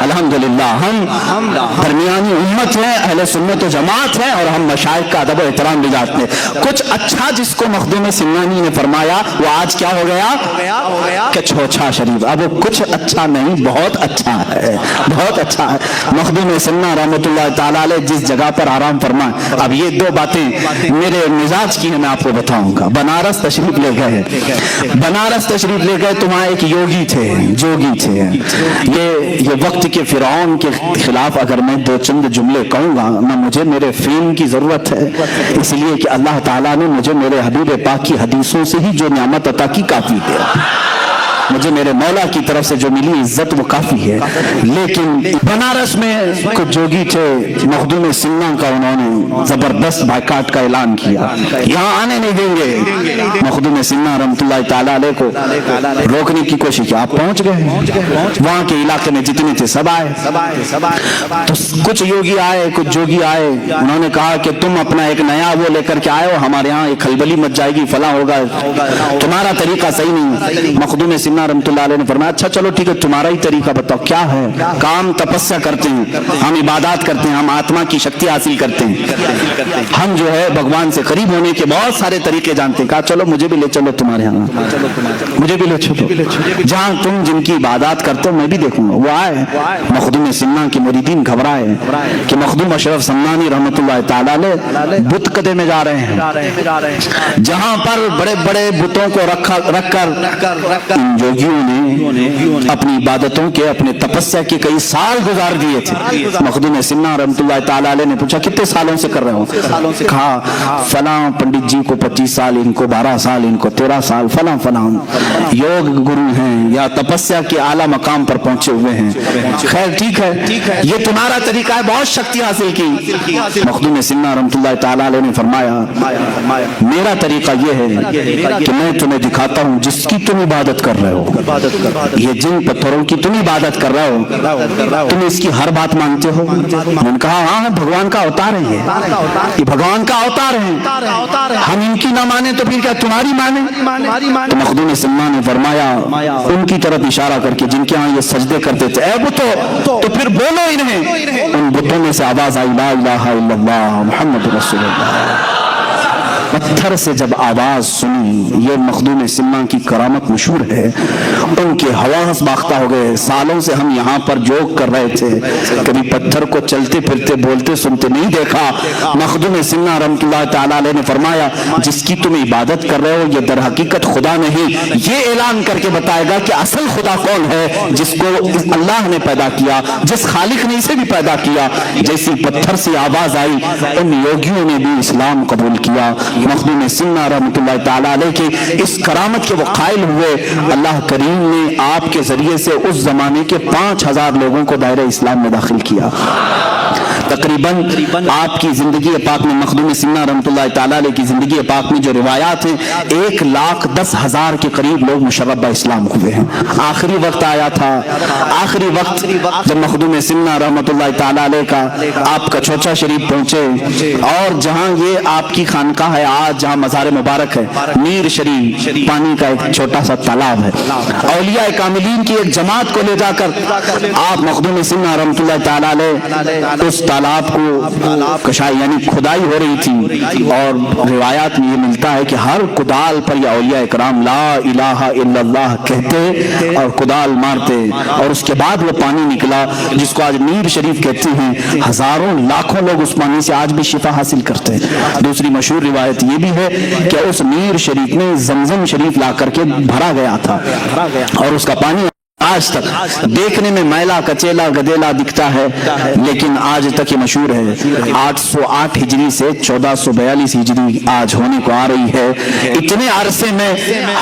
الحمدللہ ہم درمیانی امت ہیں، اہل سنت و جماعت ہیں، اور ہم مشائخ کا ادب و احترام بھی جانتے ہیں۔ کچھ اچھا جس کو مخدوم سمنانی نے فرمایا وہ آج کیا ہو گیا کہ چھوچھا شریف۔ اب وہ کچھ اچھا نہیں، بہت اچھا ہے، بہت اچھا ہے۔ مخدوم سمنا رحمۃ اللہ تعالیٰ علیہ جس جگہ پر آرام فرمائے، اب یہ دو باتیں میرے مزاج کی ہیں، میں آپ کو بتاؤں گا۔ بنارس تشریف لے گئے، بنارس تشریف لے گئے تو وہاں ایک یوگی تھے، جوگی تھے۔ یہ وقت کے فرعون کے خلاف اگر میں دو چند جملے کہوں گا نہ، مجھے میرے فیم کی ضرورت ہے، اس لیے کہ اللہ تعالیٰ نے مجھے میرے حبیب پاک کی حدیثوں سے ہی جو نعمت عطا کی کافی ہے، مجھے میرے مولا کی طرف سے جو ملی عزت وہ کافی ہے۔ لیکن بنارس میں کچھ جوگی تھے، مخدوم سمنا کا انہوں نے زبردست بائیکاٹ کا اعلان کیا، یہاں آنے نہیں دیں گے۔ مخدوم سمنا رحمۃ اللہ تعالیٰ علیہ کو روکنے کی کوشش کی، آپ پہنچ گئے، وہاں کے علاقے میں جتنے تھے سب آئے۔ تو کچھ یوگی آئے، کچھ جوگی آئے، انہوں نے کہا کہ تم اپنا ایک نیا وہ لے کر کے آئے ہو، ہمارے یہاں ایک کھلبلی مچ جائے گی، فلاں ہوگا، تمہارا طریقہ صحیح نہیں۔ مخدوم سمنا رحمۃ اللہ علیہ نے فرمایا اچھا چلو ٹھیک ہے، تمہارا ہی طریقہ بتاؤ کیا ہے۔ کام تپسیا کرتے ہیں، ہم عبادات کرتے ہیں، ہم آتما کی شکتی حاصل کرتے ہیں، ہم جو ہے بھگوان سے قریب ہونے کے بہت سارے طریقے جانتے ہیں۔ کہا چلو مجھے بھی لے چلو تمہارے یہاں، مجھے بھی لے چلو، جہاں تم جن کی عبادات کرتے ہو میں بھی دیکھوں گا۔ وہ آئے، مخدوم سمنا کے مریدین گھبرائے کہ مخدوم اشرف سمنانی رحمۃ اللہ تعالیٰ علیہ بت قدے میں جا رہے ہیں، جہاں پر بڑے بڑے بتوں کو رکھ کر جوگیوں نے اپنی عبادتوں کے، اپنے تپسیا کے کئی سال گزار دیے تھے۔ مخدوم سمنا رحمۃ اللہ تعالیٰ علیہ نے پوچھا کتنے سالوں سے کر رہے ہو؟ کہا فلاں پنڈت جی کو 25 سال، ان کو 12 سال، ان کو 13 سال، فلاں فلاں یوگ گرو ہیں یا تپسیا کے اعلیٰ مقام پر پہنچے ہوئے ہیں۔ خیر ٹھیک ہے، یہ تمہارا طریقہ ہے، بہت شکتی حاصل کی۔ مخدوم سمنا رحمۃ اللہ تعالیٰ علیہ نے فرمایا میرا طریقہ یہ ہے کہ میں تمہیں دکھاتا ہوں جس کی تم عبادت کر رہے ہو، یہ جن پتھروں کی تم عبادت کر رہے ہو، تم اس کی ہر بات مانتے ہو؟ انہوں نے کہا ہاں بھگوان کا اوتار ہے، یہ بھگوان کا اوتار ہے، ہم ان کی نہ مانیں تو پھر کیا تمہاری مانیں؟ تو مخدوم سمنا نے فرمایا ان کی طرف اشارہ کر کے جن کے ہاں یہ سجدے کرتے تھے، اے بتو تو پھر بولو انہیں۔ ان بتوں میں سے آواز آئی لا الہ الا اللہ محمد رسول اللہ۔ پتھر سے جب آواز سنی، یہ مخدوم سمنا کی کرامت مشہور ہے، ان کے حواس باختہ ہو گئے۔ سالوں سے ہم یہاں پر جوگ کر رہے تھے، کبھی پتھر کو چلتے پھرتے بولتے سنتے نہیں دیکھا۔ مخدوم سمنا رحمۃ اللہ تعالیٰ علیہ نے فرمایا جس کی تم عبادت کر رہے ہو یہ در حقیقت خدا نہیں، یہ اعلان کر کے بتائے گا کہ اصل خدا کون ہے، جس کو اللہ نے پیدا کیا، جس خالق نے اسے بھی پیدا کیا۔ جیسی پتھر سے آواز آئی، ان یوگیوں نے بھی اسلام قبول کیا۔ مخدوم سمنا رحمۃ اللہ تعالیٰ علیہ کی اس کرامت کے وہ قائل ہوئے، اللہ کریم نے آپ کے ذریعے سے اس زمانے کے 5000 لوگوں کو دائرہ اسلام میں داخل کیا۔ تقریباً آپ کی زندگی پاک میں، مخدوم سمنا رحمۃ اللہ تعالیٰ علیہ کی زندگی پاک میں جو روایات ہیں 1,10,000 کے قریب لوگ مشرب اسلام ہوئے ہیں۔ آخری وقت آیا تھا، آخری وقت جب مخدوم سمنا رحمۃ اللہ تعالیٰ علیہ کا آپ کا چھوچا شریف پہنچے، اور جہاں یہ آپ کی خانقاہ ہے آج، جہاں مزار مبارک ہے، میر شریف پانی کا ایک چھوٹا سا تالاب ہے، اولیاء کاملین کی ایک جماعت کو لے جا کر آپ مخدوم سمنا رحمۃ اللہ تعالیٰ علیہ اس تالاب کو کشائی یعنی کھدائی ہو رہی تھی، اور روایات میں یہ ملتا ہے کہ ہر کدال پر یہ اولیاء اکرام لا الہ الا اللہ کہتے اور کدال مارتے، اور اس کے بعد وہ پانی نکلا جس کو آج میر شریف کہتے ہیں۔ ہزاروں لاکھوں لوگ اس پانی سے آج بھی شفا حاصل کرتے ہیں۔ دوسری مشہور روایت یہ بھی ہے کہ اس میر شریف میں زمزم شریف لا کر کے بھرا گیا تھا، اور اس کا پانی آج تک دیکھنے میں میلا کچیلا گدیلا دکھتا ہے، لیکن آج تک یہ مشہور ہے۔ 808 ہجری سے 1442 ہجری آج ہونے کو آ رہی ہے۔ اتنے عرصے میں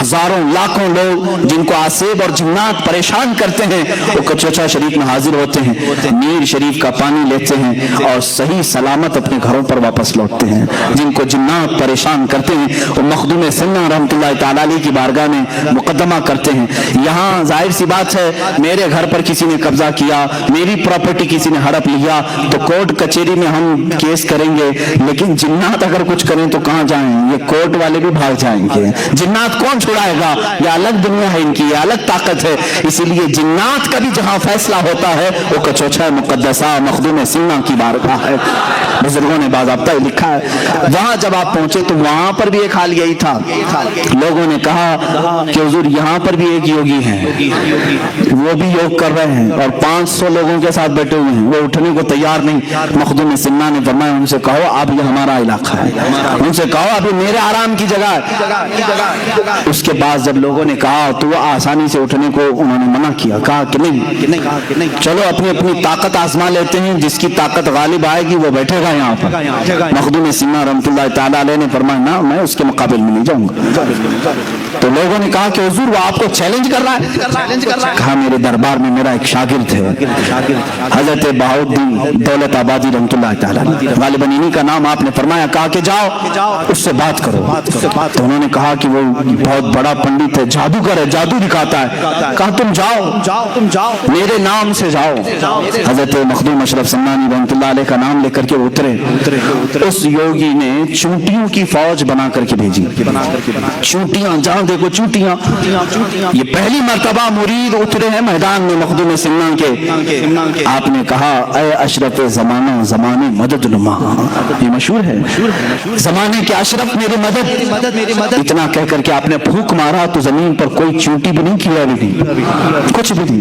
ہزاروں لاکھوں لوگ جن کو آسیب اور جنات پریشان کرتے ہیں وہ کچوچا شریف میں حاضر ہوتے ہیں، میر شریف کا پانی لیتے ہیں اور صحیح سلامت اپنے گھروں پر واپس لوٹتے ہیں۔ جن کو جنات پریشان کرتے ہیں وہ مخدوم سمنا رحمۃ اللہ تعالیٰ علیہ کی بارگاہ میں مقدمہ کرتے ہیں۔ یہاں ظاہر سی بات ہے میرے گھر پر کسی نے قبضہ کیا, میری پراپرٹی کسی نے ہڑپ لیا, تو کورٹ کچہری میں ہم کیس کریں گے, لیکن جنات اگر کچھ کریں تو کہاں جائیں, یہ کورٹ والے بھی بھاگ جائیں گے. جنات کون چھڑائے گا؟ یہ الگ دنیا ہے ان کی, یہ الگ طاقت ہے. اسی لیے جنات کا بھی جہاں فیصلہ ہوتا ہے وہ کچوچھا مقدسہ مخدوم سنہ کی بارگاہ ہے. بزرگوں نے باضابطہ لکھا ہے. وہاں جب آپ پہنچے تو وہاں پر بھی ایک حال یہی تھا. لوگوں نے کہا کہ حضور یہاں پر بھی ایک یوگی ہیں, وہ بھی یوگ کر رہے ہیں اور 500 لوگوں کے ساتھ بیٹھے ہوئے ہیں, وہ اٹھنے کو تیار نہیں. مخدوم سنہ نے فرمایا ان سے کہو اب یہ ہمارا علاقہ ہے, ان سے کہو ابھی میرے آرام کی جگہ ہے. اس کے بعد جب لوگوں نے کہا تو وہ آسانی سے اٹھنے کو انہوں نے منع کیا, کہا کہ نہیں چلو اپنی اپنی طاقت آزما لیتے ہیں, جس کی طاقت غالب آئے گی وہ بیٹھے گا یہاں پر. مخدوم سنہ رحمۃ اللہ تعالیٰ علیہ نے فرمایا نہ میں اس کے مقابل میں نہیں جاؤں گا. تو لوگوں نے کہا کہ حضور وہ آپ کو چیلنج کر رہا ہے. کہا میرے دربار میں میرا ایک شاگرد ہے حضرت بہاؤالدین دولت آبادی رحمۃ اللہ تعالیٰ, غالباً انہی کا نام آپ نے فرمایا. کہا کہ جاؤ اس سے بات کرو. تو انہوں نے کہا کہ وہ بہت بڑا پنڈت ہے, جادوگر ہے, جادو دکھاتا ہے. کہا تم جاؤ میرے نام سے جاؤ. حضرت مخدوم اشرف سمنانی رحمۃ اللہ علیہ کا نام لے کر کے اترے. اس یوگی نے چونٹیوں کی فوج بنا کر کے بھیجی. چونٹیاں جہاں دیکھو چونٹیاں. یہ پہلی مرتبہ مرید اترے ہیں میدان میں مخدوم سنہ کے. آپ نے کہا اے اشرف زمانہ زمانے مدد نما, یہ مشہور ہے زمانے کے اشرف میری مدد. اتنا کہہ کر کے آپ نے پھونک مارا تو زمین پر کوئی چونٹی بھی نہیں کیا بھی نہیں, کچھ بھی نہیں.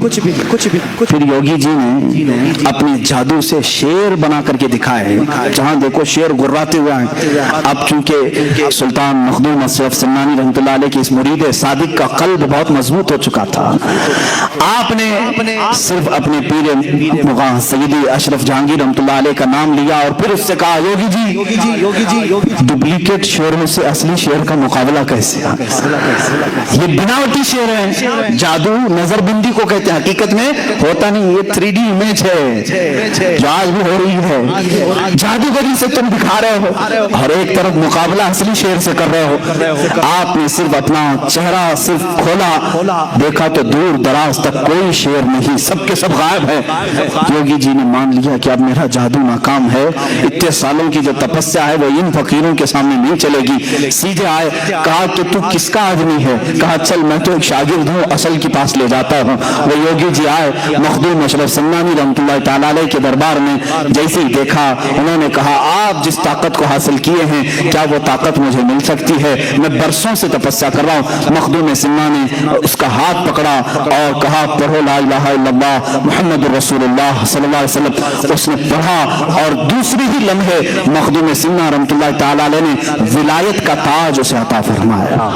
پھر یوگی جی نے اپنے جادو سے شیر بنا کر کے دکھائے, جہاں دیکھو شیر گراتے ہوئے ہیں. اب چونکہ سلطان مخدوم اشرف سمنانی رحمۃ اللہ علیہ کی اس مرید صادق کا قلب بہت مضبوط ہو چکا تھا. آپ نے صرف اپنے پیر مغاں سیدی اشرف جہانگیر رحمۃ اللہ علیہ کا نام لیا اور پھر اس سے کہا یوگی جی ڈپلیکیٹ شیروں سے اصلی شیر کا مقابلہ کیسے؟ یہ بناوٹی شیر ہے, جادو نظر بندی کو کہتے ہیں, حقیقت میں ہوتا نہیں, یہ 3D امیج ہے جو آج بھی ہو رہی ہے. جادوگری سے تم دکھا رہے ہو اور ایک طرف مقابلہ اصلی شیر سے کر رہے ہو. آپ نے صرف اپنا چہرہ صرف کھولا, دیکھا تو دور دراز تک کوئی شیر نہیں, سب کے سب غائب ہے. یوگی جی نے مان لیا کہ اب میرا جادو ناکام ہے, اتنے سالوں کی جو تپسیا ہے وہ ان فقیروں کے سامنے نہیں چلے گی. سیدھے آئے, کہا کہ تو کس کا آدمی ہے؟ کہا چل میں تو ایک شاگرد ہوں, اصل کے پاس لے جاتا ہوں. وہ یوگی جی آئے مخدوم اشرف سمنانی رحمۃ اللہ تعالیٰ علیہ کے دربار میں. جیسے ہی دیکھا انہوں نے کہا آپ جس طاقت کو حاصل کیے ہیں کیا وہ طاقت مجھے مل سکتی ہے؟ میں برسوں سے تپسیا کر رہا ہوں. مخدوم سنہ نے اس کا ہاتھ پکڑا اور کہا پڑھو لا الہ الا اللہ محمد رسول اللہ صلی اللہ علیہ وسلم. اس نے پڑھا اور دوسری ہی لمحے مخدوم سنہ رحمۃ اللہ تعالیٰ علیہ نے ولایت کا تاج اسے عطا فرمایا,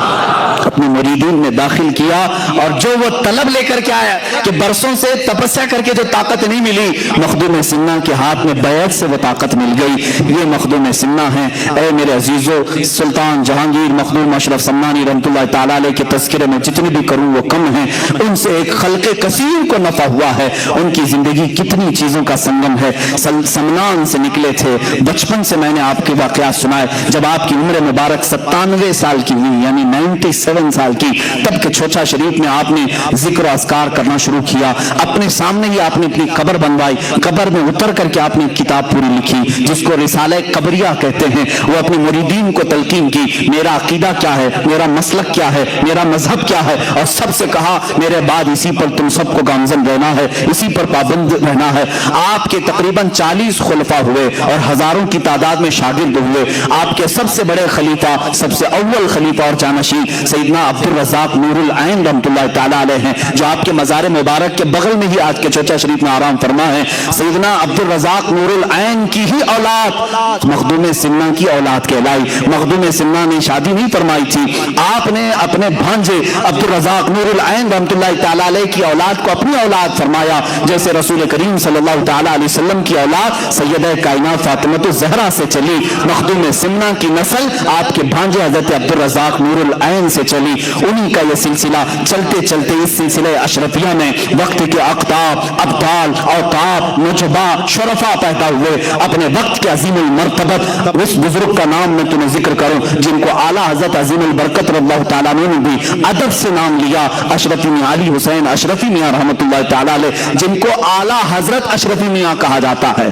اپنے مریدین میں داخل کیا. اور جو وہ طلب لے کر کے آیا کہ برسوں سے تپسیا کر کے جو طاقت نہیں ملی, مخدوم سنہ کے ہاتھ میں بیعت سے وہ طاقت مل گئی. یہ مخدوم سنہ ہیں. اے میرے عزیزو, سلطان جہانگیر مخدوم اشرف سمنانی رحمۃ اللہ تعالیٰ علیہ کے تذکرے میں جتنے بھی کروں وہ کم ہیں. ان سے ایک خلق کثیر کو نفع ہوا ہے. ان کی زندگی کتنی چیزوں کا سنگم ہے. سمنان سے نکلے تھے, بچپن سے میں نے آپ کے واقعات سنائے. جب آپ کی عمر مبارک 97 سال کی ہوئی, یعنی 97 سال کی, تب کہ چھوچا شریف میں آپ نے ذکر و اذکار کرنا شروع کیا. اپنے سامنے ہی آپ نے اپنی قبر بنوائی, قبر میں اتر کر کے آپ نے کتاب پوری لکھی جس کو رسالہ قبریہ کہتے ہیں. وہ اپنے مریدین کو تلقین کی, میرا عقیدہ کیا ہے, میرا مسلک کیا ہے, میرا مذہب کیا ہے, اور سب سے کہا میرے بعد اسی پر تم سب کو گامزن رہنا ہے, اسی پر پابند رہنا ہے. آپ کے تقریباً 40 خلفاء ہوئے اور ہزاروں کی تعداد میں شاگرد ہوئے. آپ کے سب سے بڑے خلیفہ, سب سے اول خلیفہ اور جانشین سیدنا عبد الرزاق نور العین رحمۃ اللہ تعالیٰ علیہ ہیں, جو آپ کے مزار مبارک کے بغل میں ہی آج کے چوچا شریف میں آرام فرما ہے. سیدنا عبد الرزاق نور العین کی ہی اولاد مخدوم سنہ کی اولاد کہلائی. مخدوم سنہ نے شادی نہیں فرمائی تھی, آپ نے اپنے بھانجے عبد الرزاق نور العین رحمۃ اللہ تعالیٰ علیہ کی اولاد کو اپنی اولاد فرمایا, جیسے رسول کریم صلی اللہ تعالیٰ علیہ وسلم کی اولاد سیدہ کائنات فاطمہ الزہرا سے چلی. مخدوم سنہ کی نسل آپ کے بھانجے حضرت عبد الرزاق نور العین سے چلی. انہی کا یہ سلسلہ چلتے چلتے اس سلسلہ اشرفیہ میں وقت کے اقطاب, ابدال, اوتاب, نجبا, شرفا پیدا ہوئے. اپنے وقت کے عظیم المرتبت اس بزرگ کا نام میں تمہیں ذکر کروں جن کو اعلیٰ حضرت عظیم البرکت رضی اللہ تعالیٰ نے بھی ادب سے نام لیا, اشرف علی حسین حسین اشرفی میاں رحمۃ اللہ تعالی علیہ، جن کو اعلیٰ حضرت اشرفی میاں کہا جاتا ہے،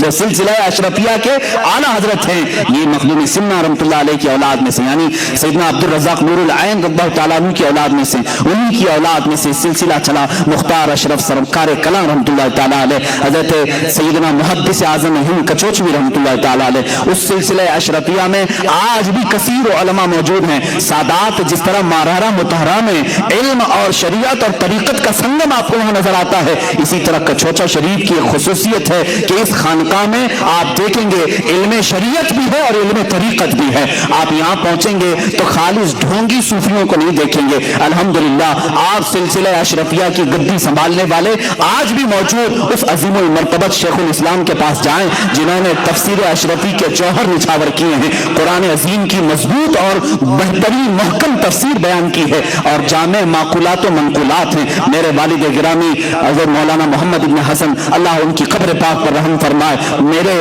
جو سلسلہ اشرفیہ کے اعلیٰ حضرت ہیں، یہ مخدوم سمنہ رحمۃ اللہ علیہ کی اولاد میں سے، یعنی سیدنا عبد الرزاق نور العین رضی اللہ تعالیٰ عنہ کی اولاد میں سے، انہی کی اولاد میں سے سلسلہ چلا۔ مختار اشرف سرکار کلام رحمۃ اللہ تعالیٰ علیہ، حضرت سیدنا محدث اعظم ہند کچوچوی رحمۃ اللہ تعالیٰ علیہ، اس سلسلہ اشرفیہ میں آج بھی کثیر علماء موجود ہیں۔ سادات جس طرح مارارہ متحرہ میں علم اور شریعت اور طریقت کا سنگم آپ کو وہاں نظر آتا ہے، اسی طرح کچوچا شریف کی ایک خصوصیت ہے کہ اس خانقاہ میں آپ دیکھیں گے علم شریعت بھی ہے اور علم طریقت بھی ہے۔ آپ یہاں پہنچیں گے تو خالص ڈھونگی صوفیوں کو نہیں دیکھیں گے، الحمدللہ آپ سلسلہ اشرفیہ کی گدی سنبھالنے والے آج بھی موجود اس عظیم المرتبت شیخ الاسلام کے پاس جائیں جنہوں نے تفسیر اشرفی کے جوہر نچھاور کیے ہیں، قرآن عظیم کی مضبوط اور بہترین محکم تفسیر بیان کی ہے اور جامع معقولات و منقولات ہیں۔ میرے والد گرامی حضرت مولانا محمد بن حسن اللہ ان کی قبر پاک پر رحم فرمائے، میرے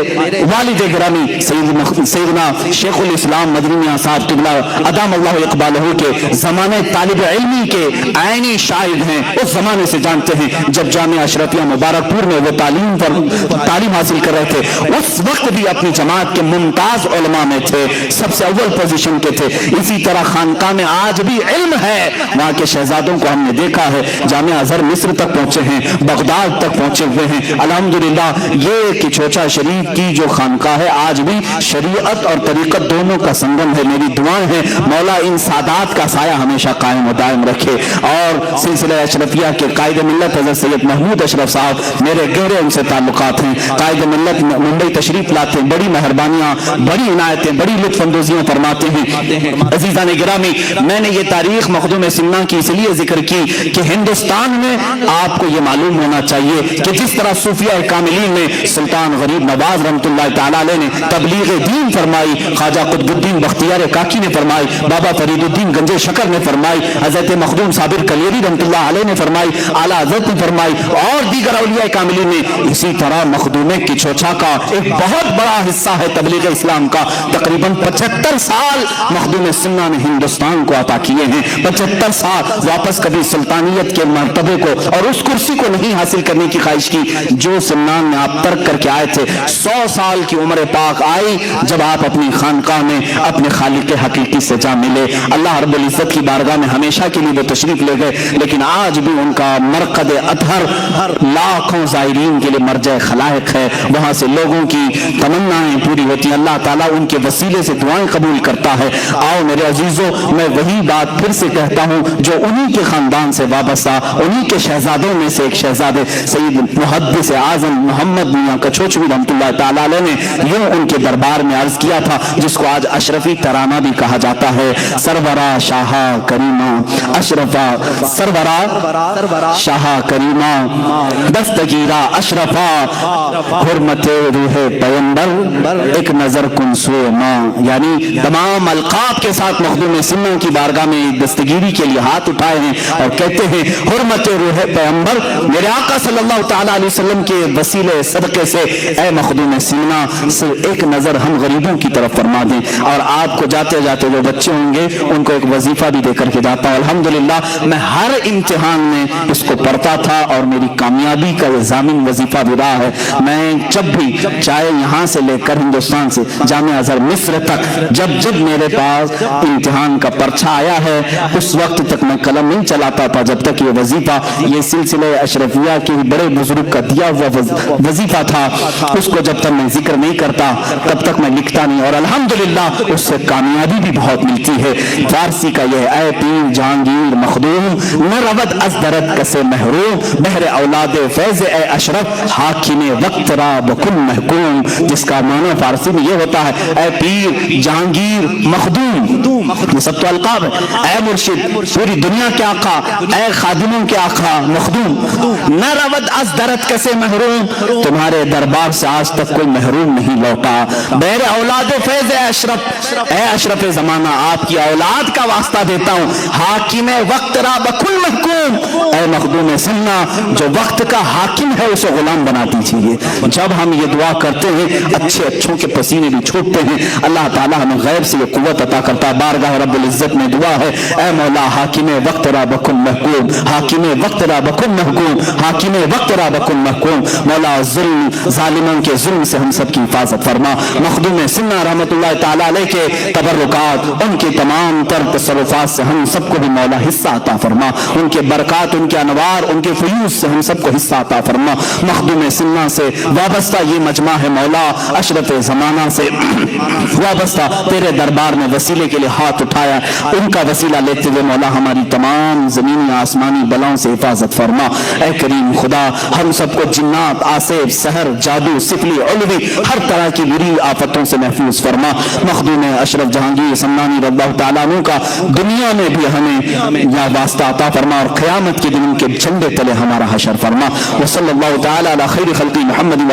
والد گرامی سیدنا شیخ الاسلام مدنی میاں صاحب قبلہ ادام اللہ اقبالہ کے زمانے طالب علمی کے عینی شاہد ہیں، اس زمانے سے جانتے ہیں جب جامعہ اشرفیہ مبارک پور میں وہ تعلیم حاصل کر رہے تھے، اس وقت بھی اپنی جماعت کے ممتاز علماء میں تھے، سب سے اول پوزیشن کے تھے۔ اسی طرح خانقاہ میں آج بھی علم ہے، وہاں کے شہزادوں کو ہم نے دیکھا ہے، جامعہ ازہر مصر تک پہنچے ہیں، بغداد تک پہنچے ہوئے ہیں، الحمدللہ۔ یہ کچوچا شریف کی جو خانقاہ ہے آج بھی شریعت اور طریقت دونوں کا سنگم ہے۔ میری دعائیں ہیں مولا ان سادات کا سایہ ہمیشہ قائم و دائم رکھے، اور سلسلہ اشرفیہ کے قائد ملت حضرت سید محمود اشرف صاحب، میرے گہرے ان سے تعلقات ہیں، قائد ملت ممبئی تشریف لاتے ہیں، بڑی مہربانیاں، بڑی عنایتیں، بڑی لطف اندوزیاں فرماتے ہیں۔ عزیزان گرامی، میں نے یہ تاریخ مخدوم سمنہ کی اس لیے ذکر کی کہ ہندوستان میں آپ کو یہ معلوم ہونا چاہیے کہ جس طرح صوفیہ کاملین نے سلطان غریب نواز رحمۃ اللہ تعالیٰ علیہ نے تبلیغ دین فرمائی، خواجہ قطب الدین بختیار کاکی نے فرمائی، بابا فرید الدین گنج شکر نے فرمائی، حضرت مخدوم صابر کلیری رحمۃ اللہ علیہ نے فرمائی، اعلیٰ حضرت نے فرمائی، اور دیگر اولیاء کاملین نے۔ اسی طرح مخدوم کچوچا کا ایک بہت بڑا حصہ ہے تبلیغ اسلام کا، تقریباً 75 سال مخدوم سمنہ نے ہندوستان کو عطا کیے ہیں، 75 سال واپس کبھی سلطانیت کے مرتبے کو اور اس کرسی کو نہیں حاصل کرنے کی خواہش کی جو سمنان میں آپ ترک کر کے آئے تھے۔ 100 سال کی عمر پاک آئی جب آپ اپنی خانقاہ میں اپنے خالق حقیقی سے جا ملے، اللہ رب العزت کی بارگاہ میں ہمیشہ کے لیے وہ تشریف لے گئے، لیکن آج بھی ان کا مرقد اطہر لاکھوں زائرین کے لیے مرجع خلائق ہے، وہاں سے لوگوں کی تمنائیں پوری ہوتی ہیں، اللہ تعالیٰ ان کے وسیلے سے دعائیں قبول کرتا ہے۔ آؤ میرے عزیزوں، میں وہی بات پھر سے کہتا ہوں جو انہی کے خاندان سے وابستہ، انہی کے شہزادوں میں سے ایک شہزادے سید محدث اعظم محمد میاں کچوچوی رحمۃ اللہ تعالیٰ علیہ نے یوں ان کے دربار میں عرض کیا تھا، جس کو آج اشرفی ترانہ بھی کہا جاتا ہے: سرورا شاہ کریمہ اشرفا، سرورا شاہ کریمہ دستگیرہ اشرفا، حرمت روح پیمبر ایک نظر کن سوئے ماں۔ یعنی تمام القاب کے ساتھ مخدوم سمنہ کی بارگاہ میں دستگیری کے لیے ہاتھ اٹھائے ہیں اور کہتے ہیں حرمت روح پیغمبر، میرے آقا صلی اللہ تعالیٰ علیہ وسلم کے وسیلے صدقے سے اے مخدوم سمنہ صرف ایک نظر ہم غریبوں کی طرف فرما دیں، اور آپ کو جاتے جاتے جو بچے ہوں گے ان کو ایک وظیفہ بھی دے کر کے جاتا ہوں۔ الحمدللہ میں ہر امتحان میں اس کو پڑھتا تھا اور میری کامیابی کا یہ ضامن وظیفہ بھی رہا ہے۔ میں جب بھی چاہے یہاں سے لے کر ہندوستان سے جامعہ ازہر مصر تک جب میرے پاس امتحان کا پرچہ آیا ہے اس وقت تک میں قلم نہیں چلاتا تھا جب تک یہ وظیفہ، یہ سلسلہ اشرفیہ کے بڑے بزرگ کا دیا ہوا وظیفہ تھا، اس کو جب تک میں ذکر نہیں کرتا تب تک میں لکھتا نہیں، اور الحمدللہ اس سے کامیابی بھی بہت ملتی ہے۔ فارسی کا یہ اے پیر جہانگیر مخدوم نہ رود از درد کسے محروم، بہر اولاد فیض اے اشرف حاکم وقت را بکن محکوم، جس کا معنی فارسی میں یہ ہوتا ہے اے پیر جہانگیر مخدوم، یہ سب تو القاب ہے، اے مرشد پوری دنیا کے آقا، اے خادموں کے آقا مخدوم، نہ رود از درد کسے محروم، تمہارے دربار سے آج تک کوئی محروم نہیں لوٹا، بہر اولاد فیض اے اشرف، اے اشرف زمانہ آپ کی اولاد کا واسطہ دیتا ہوں، حاکم وقت را بکن محکوم، اے مخدوم سمنہ جو وقت کا حاکم ہے اسے غلام بنا دیجیے۔ جب ہم یہ دعا کرتے ہیں اچھے اچھوں کے پسینے بھی چھوٹتے ہیں، اللہ تعالیٰ ہمیں غیب سے یہ قوت عطا کرتا ہے۔ بارگاہ رب العزت میں دعا ہے اے مولا حاکم وقت را بکن محکوم محکوم، حاکم وقت را بکن محکوم، حاکم وقت را بکن محکوم، مولا ظلم ظالموں کے ظلم سے ہم سب کی حفاظت فرما، مخدوم سنہ رحمۃ اللہ تعالی علیہ کے تبرکات، ان کے تمام تر تصرفات سے ہم سب کو بھی مولا حصہ عطا فرما، ان کے برکات، ان کے انوار، ان کے فیوز سے ہم سب کو حصہ عطا فرما، مخدوم سنہ سے وابستہ یہ مجمع ہے مولا، اشرف زمانہ سے وابستہ تیرے دربار میں وسیلے کے لیے ہاتھ اٹھایا، ان کا وسیلہ لیتے ہوئے مولا ہماری تمام زمینی آسمانی بلاؤں سے حفاظت فرما، اے کریم خدا ہم سب کو جنات، آصف، سحر، جادو، سفلی، علوی، ہر طرح کی بری آفتوں سے محفوظ فرما، مخدوم اشرف جہانگیر سمنانی رضی اللہ تعالیٰ عنہ کا دنیا میں بھی ہمیں یا واسطہ عطا فرما، اور قیامت کے دن ان کے جھنڈے تلے ہمارا حشر فرما، وصلی اللہ تعالی علی خیر خلقی محمد